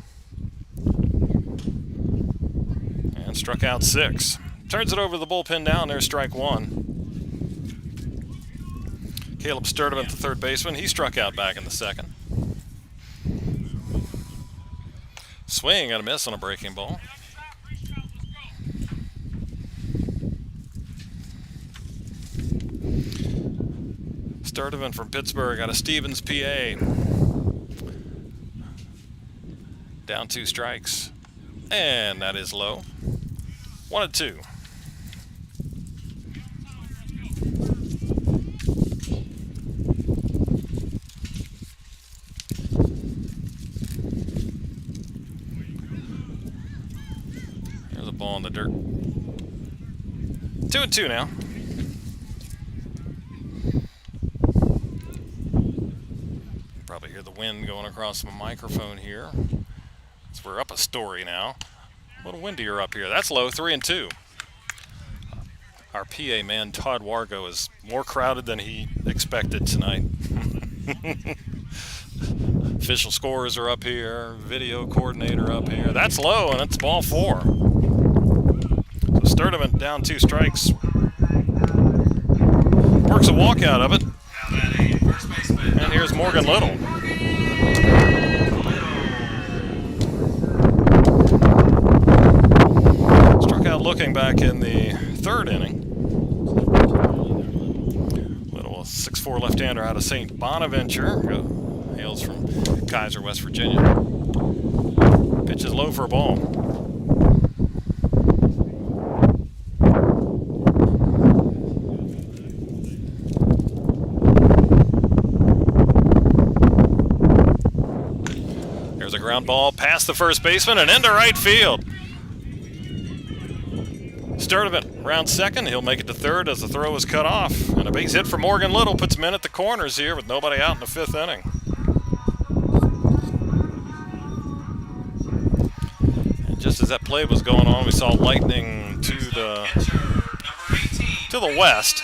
and struck out 6. Turns it over to the bullpen now, and there's strike 1. Caleb Sturdivant, the third baseman, he struck out back in the second. Swing and a miss on a breaking ball. Sturdivant from Pittsburgh out of Stevens, PA. Down 2 strikes. And that is low. 1-2. There's a ball in the dirt. 2-2 now. Probably hear the wind going across my microphone here. So we're up a story now. A little windier up here. That's low, 3-2. Our PA man, Todd Wargo, is more crowded than he expected tonight. Official scorers are up here. Video coordinator up here. That's low, and it's ball 4. So Sturdivant down 2 strikes. Works a walk out of it. And here's Morgan Little. Struck out looking back in the third inning. Little 6'4" left-hander out of St. Bonaventure. Hails from Kaiser, West Virginia. Pitches low for a ball. There's a ground ball past the first baseman and into right field. Sturdivant Around second, he'll make it to third as the throw is cut off. And a base hit for Morgan Little puts him in at the corners here with nobody out in the 5th inning. And just as that play was going on, we saw lightning to the west.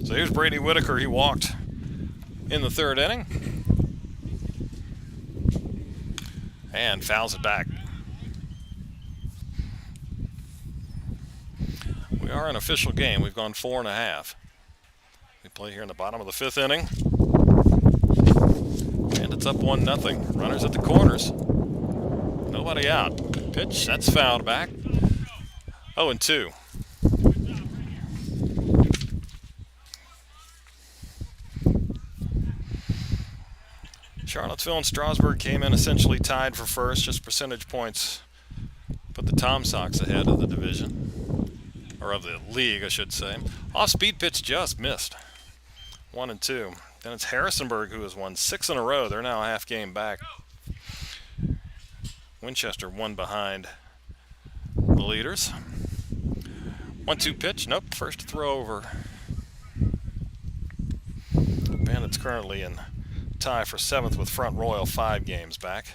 So here's Brady Whitaker. He walked in the 3rd inning and fouls it back. We are an official game. We've gone 4.5. We play here in the bottom of the 5th inning. And it's up 1-0. Runners at the corners. Nobody out. Pitch, that's fouled back. 0-2. Charlottesville and Strasburg came in essentially tied for first, just percentage points put the Tom Sox ahead of the division, or of the league, I should say. Off-speed pitch just missed. 1-2. Then it's Harrisonburg who has won 6 in a row. They're now a half game back. Winchester 1 behind the leaders. 1-2 pitch. Nope, first throw over. Bandits currently in tie for 7th with Front Royal, 5 games back.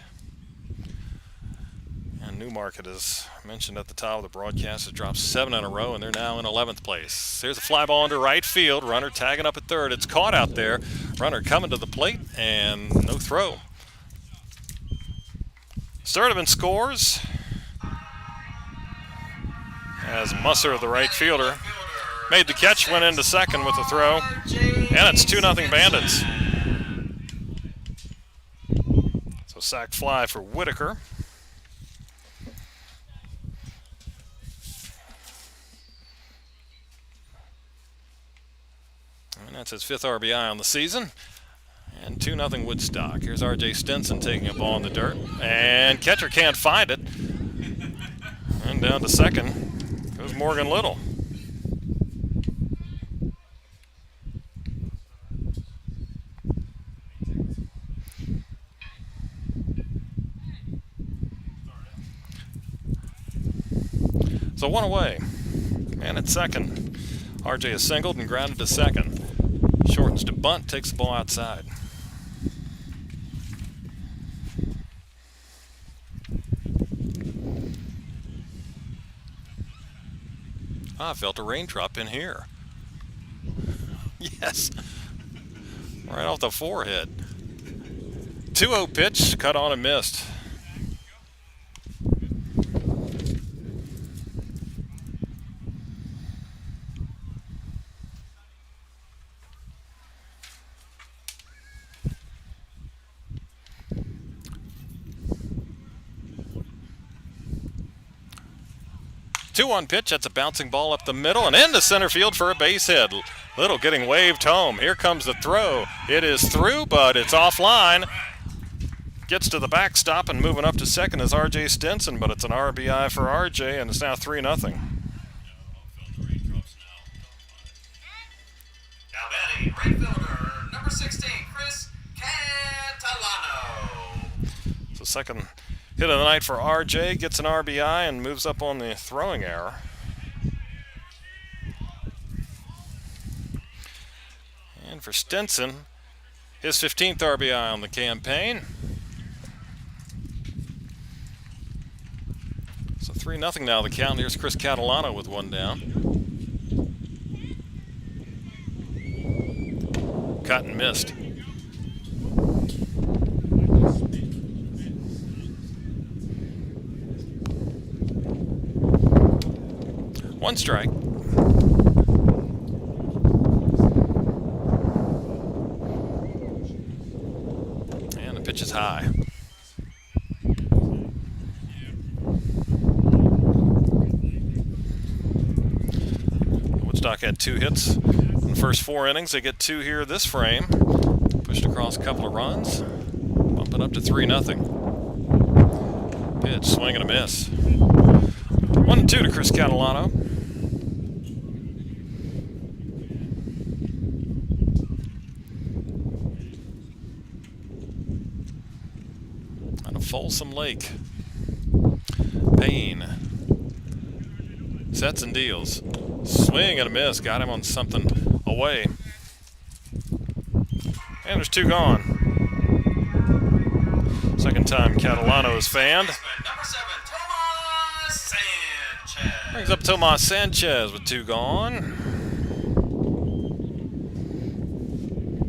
And Newmarket, as mentioned at the top of the broadcast, has dropped 7 in a row, and they're now in 11th place. There's a fly ball into right field. Runner tagging up at third. It's caught out there. Runner coming to the plate, and no throw. Sturdivant scores as Musser, the right fielder, made the catch, went into second with the throw, and it's 2-0 Bandits. So sac fly for Whitaker. And that's his 5th RBI on the season. And 2-0 Woodstock. Here's R.J. Stinson taking a ball in the dirt. And catcher can't find it. And down to second goes Morgan Little. So 1 away. And at second, R.J. is singled and grounded to second. Shortens to bunt, takes the ball outside. I felt a raindrop in here. Yes. Right off the forehead. 2-0 pitch, cut on and missed. Two-one pitch, that's a bouncing ball up the middle and into center field for a base hit. Little getting waved home. Here comes the throw. It is through, but it's offline. Gets to the backstop and moving up to second is R.J. Stinson, but it's an RBI for R.J. and it's now 3-0. Now batting, right fielder, number 16, Chris Catalano. So second hit of the night for R.J., gets an RBI and moves up on the throwing error. And for Stinson, his 15th RBI on the campaign. So 3-0 now the count. Here's Chris Catalano with one down. Cut and missed. One strike. And the pitch is high. Woodstock had 2 hits in the first 4 innings. They get 2 here this frame. Pushed across a couple of runs. Bump it up to 3-0. Pitch, swing and a miss. 1-2 to Chris Catalano. on a Folsom Lake. Payne sets and deals. Swing and a miss. Got him on something away. And there's two gone. Second time Catalano is fanned. Number 7, Tomas Sanchez. Brings up Tomas Sanchez with two gone.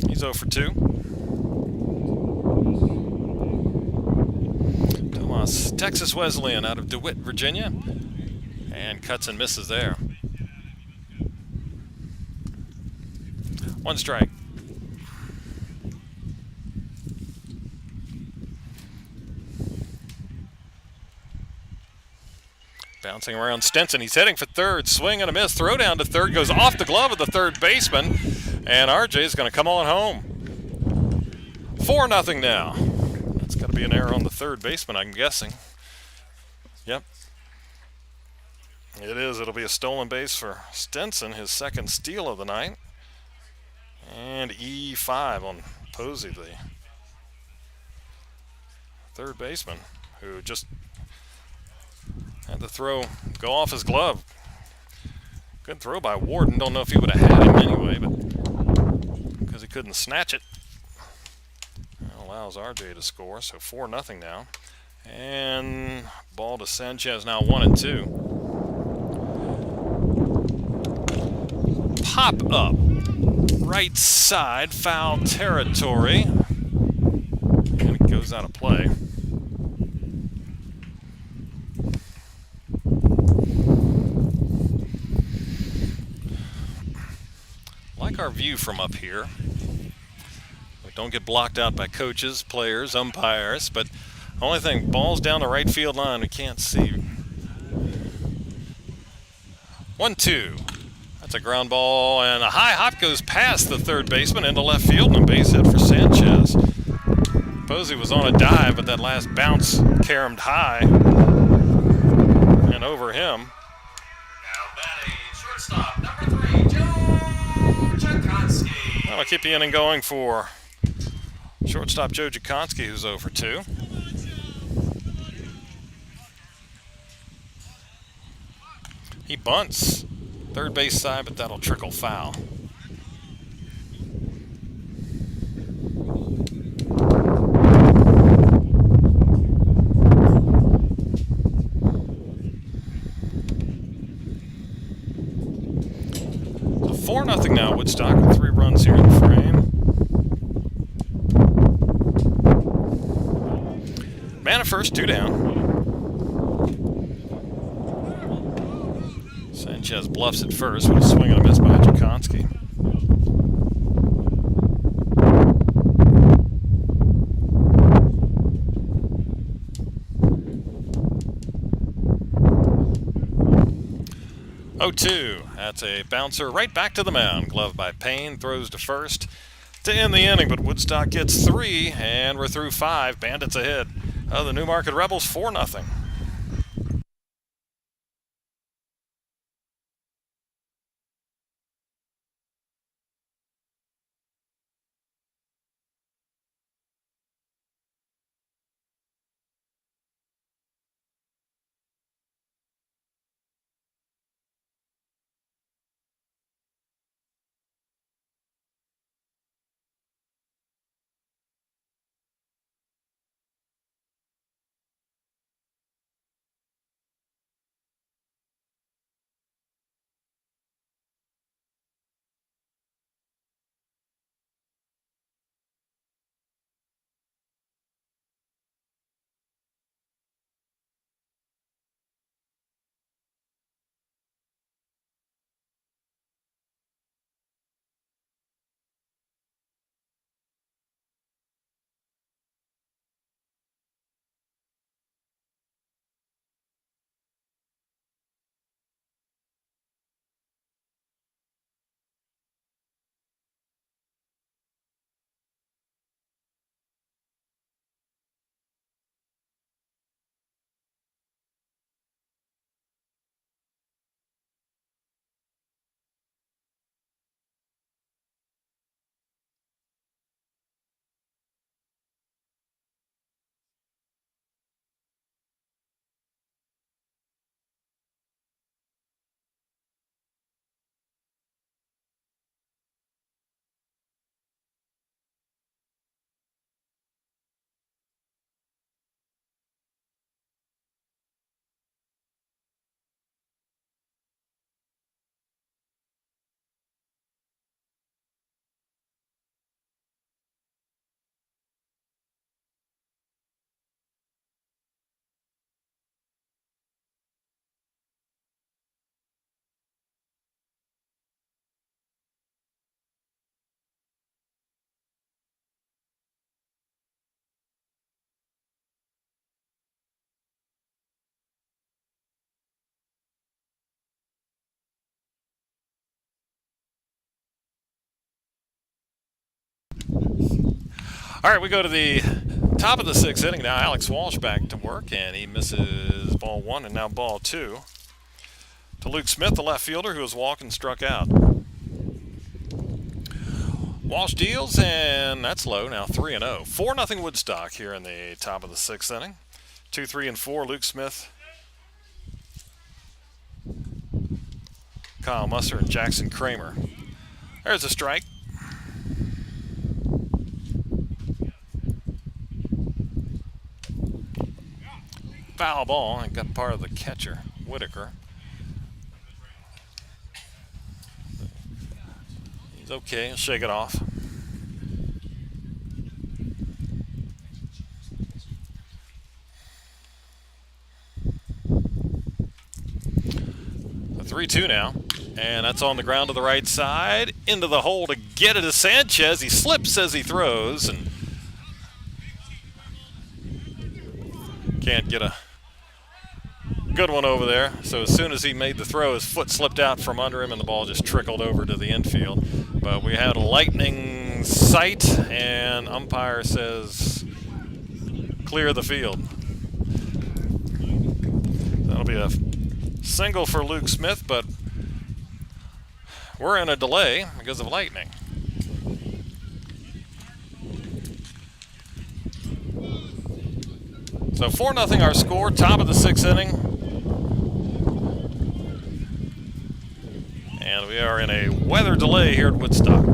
He's 0 for 2. Tomas, Texas Wesleyan out of DeWitt, Virginia. And cuts and misses there. One strike. Bouncing around Stinson. He's heading for third. Swing and a miss. Throw down to third. Goes off the glove of the third baseman. And RJ is going to come on home. 4-0 now. That's got to be an error on the third baseman, I'm guessing. Yep. It is. It'll be a stolen base for Stinson, his second steal of the night. And E5 on Posey, the third baseman, who just had the throw go off his glove. Good throw by Warden. Don't know if he would have had him anyway, but because he couldn't snatch it. That allows RJ to score, so 4-0 now. And ball to Sanchez, now 1-2. Pop up, right side, foul territory. And it goes out of play. Like our view from up here. We don't get blocked out by coaches, players, umpires, but the only thing, ball's down the right field line, we can't see. 1-2. That's a ground ball, and a high hop goes past the third baseman into left field, and a base hit for Sanchez. Posey was on a dive, but that last bounce caromed high and over him. Now batting, shortstop, number 3, Joe Jakonski. That'll keep the inning going for shortstop Joe Jakonski, who's 0 for 2. He bunts third base side, but that'll trickle foul. So 4-0 now, Woodstock with 3 runs here in the frame. Man at first, 2 down. Sanchez bluffs at first with a swing and a miss by Jakonski. Oh, 2. That's a bouncer right back to the mound. Glove by Payne, throws to first to end the inning, but Woodstock gets 3, and we're through 5. Bandits ahead of the Newmarket Rebels 4-0. All right, we go to the top of the sixth inning now. Alex Walsh back to work, and he misses ball one and now ball two to Luke Smith, the left fielder, who was walked and struck out. Walsh deals, and that's low, now 3-0. 4-0 Woodstock here in the top of the sixth inning. 2, 3, and 4, Luke Smith, Kyle Musser, and Jackson Kramer. There's a strike. Foul ball, and got part of the catcher, Whitaker. He's okay, he'll shake it off. A 3-2 now, and that's on the ground to the right side. Into the hole to get it to Sanchez. He slips as he throws, and can't get a good one over there. So as soon as he made the throw, his foot slipped out from under him and the ball just trickled over to the infield. But we had a lightning sight, and umpire says clear the field. That'll be a single for Luke Smith, but we're in a delay because of lightning. So 4-0 our score, top of the sixth inning. And we are in a weather delay here at Woodstock.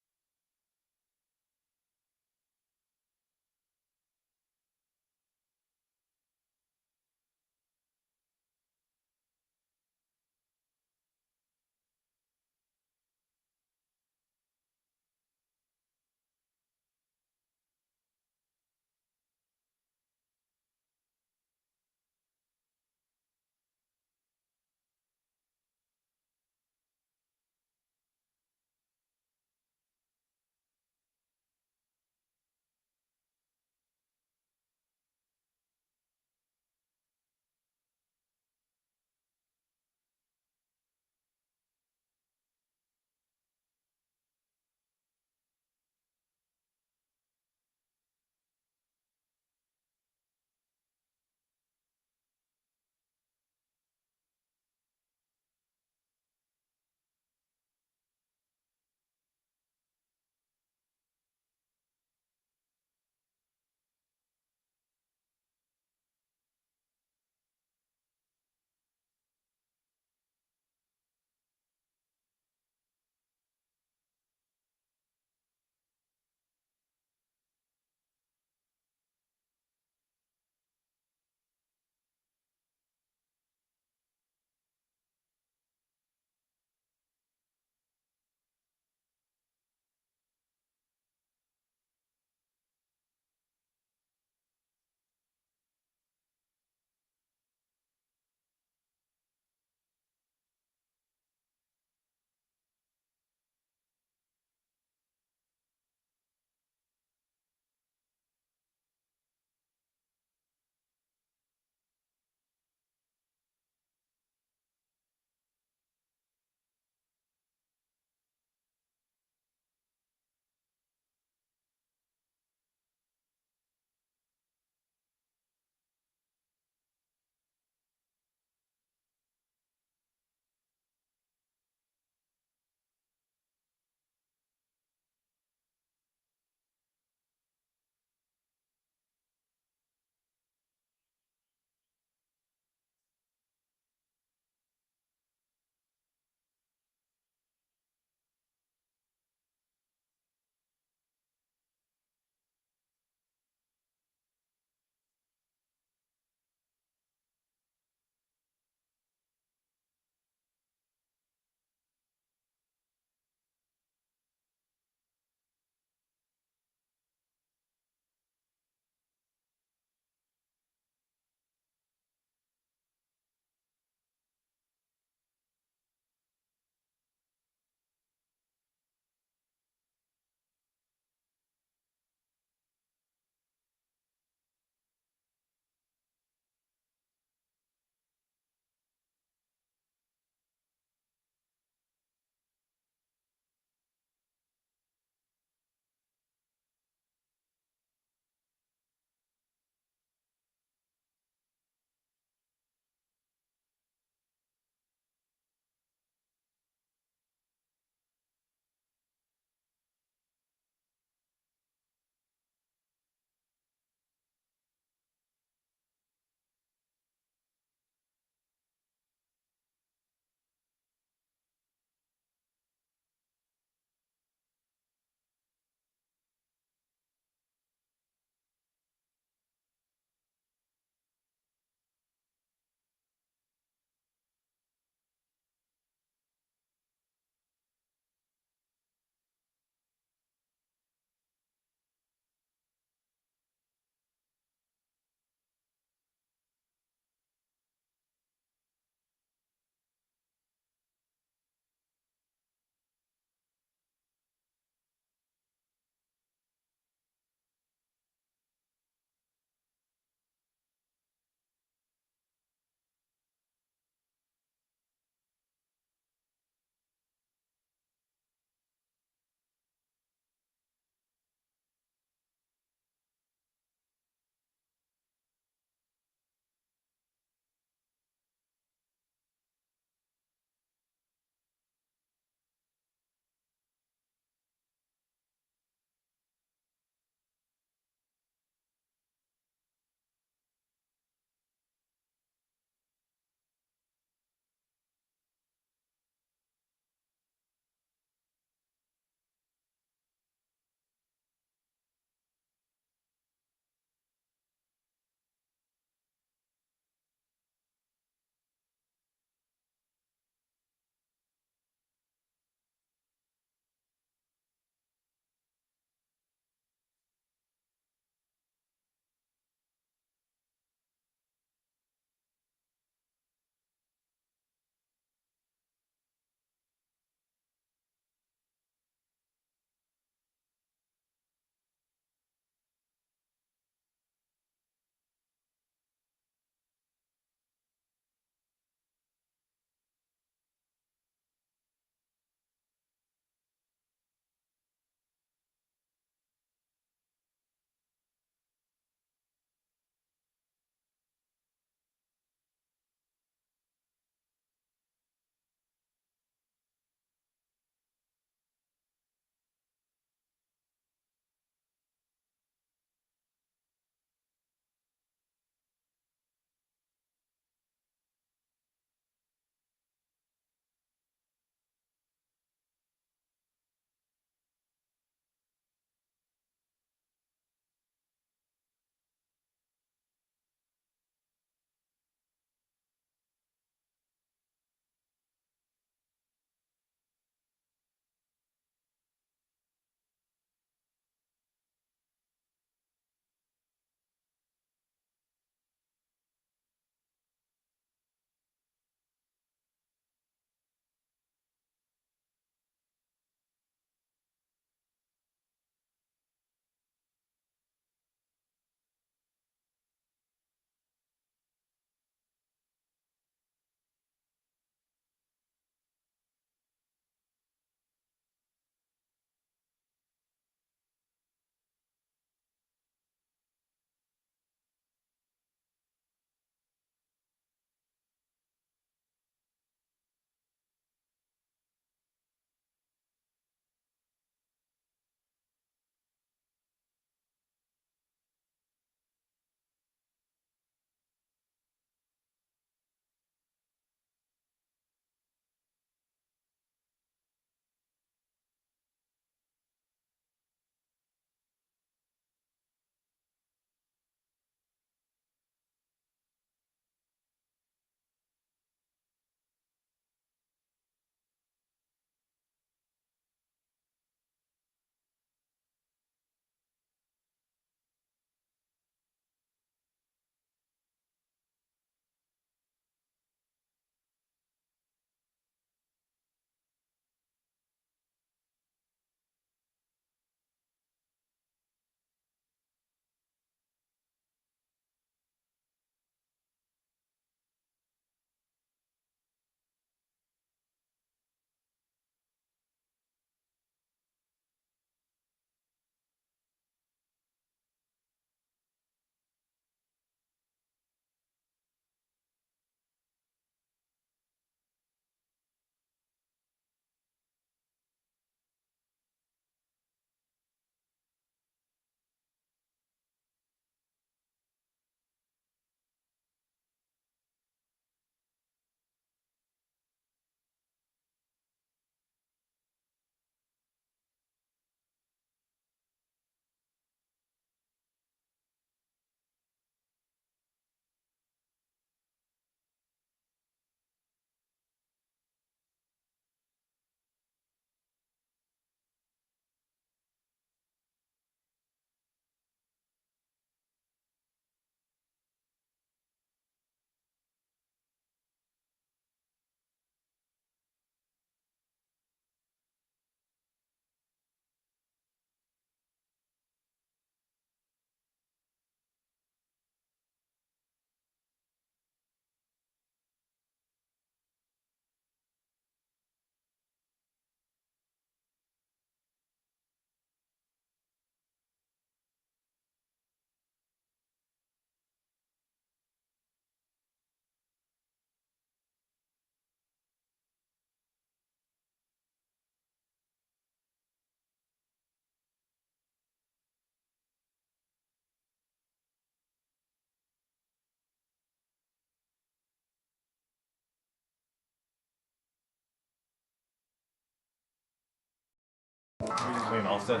Clean off the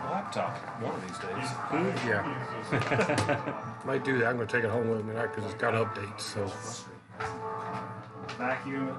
laptop one of these days. Yeah. Might do that. I'm going to take it home with me because it's got updates. So Vacuum it.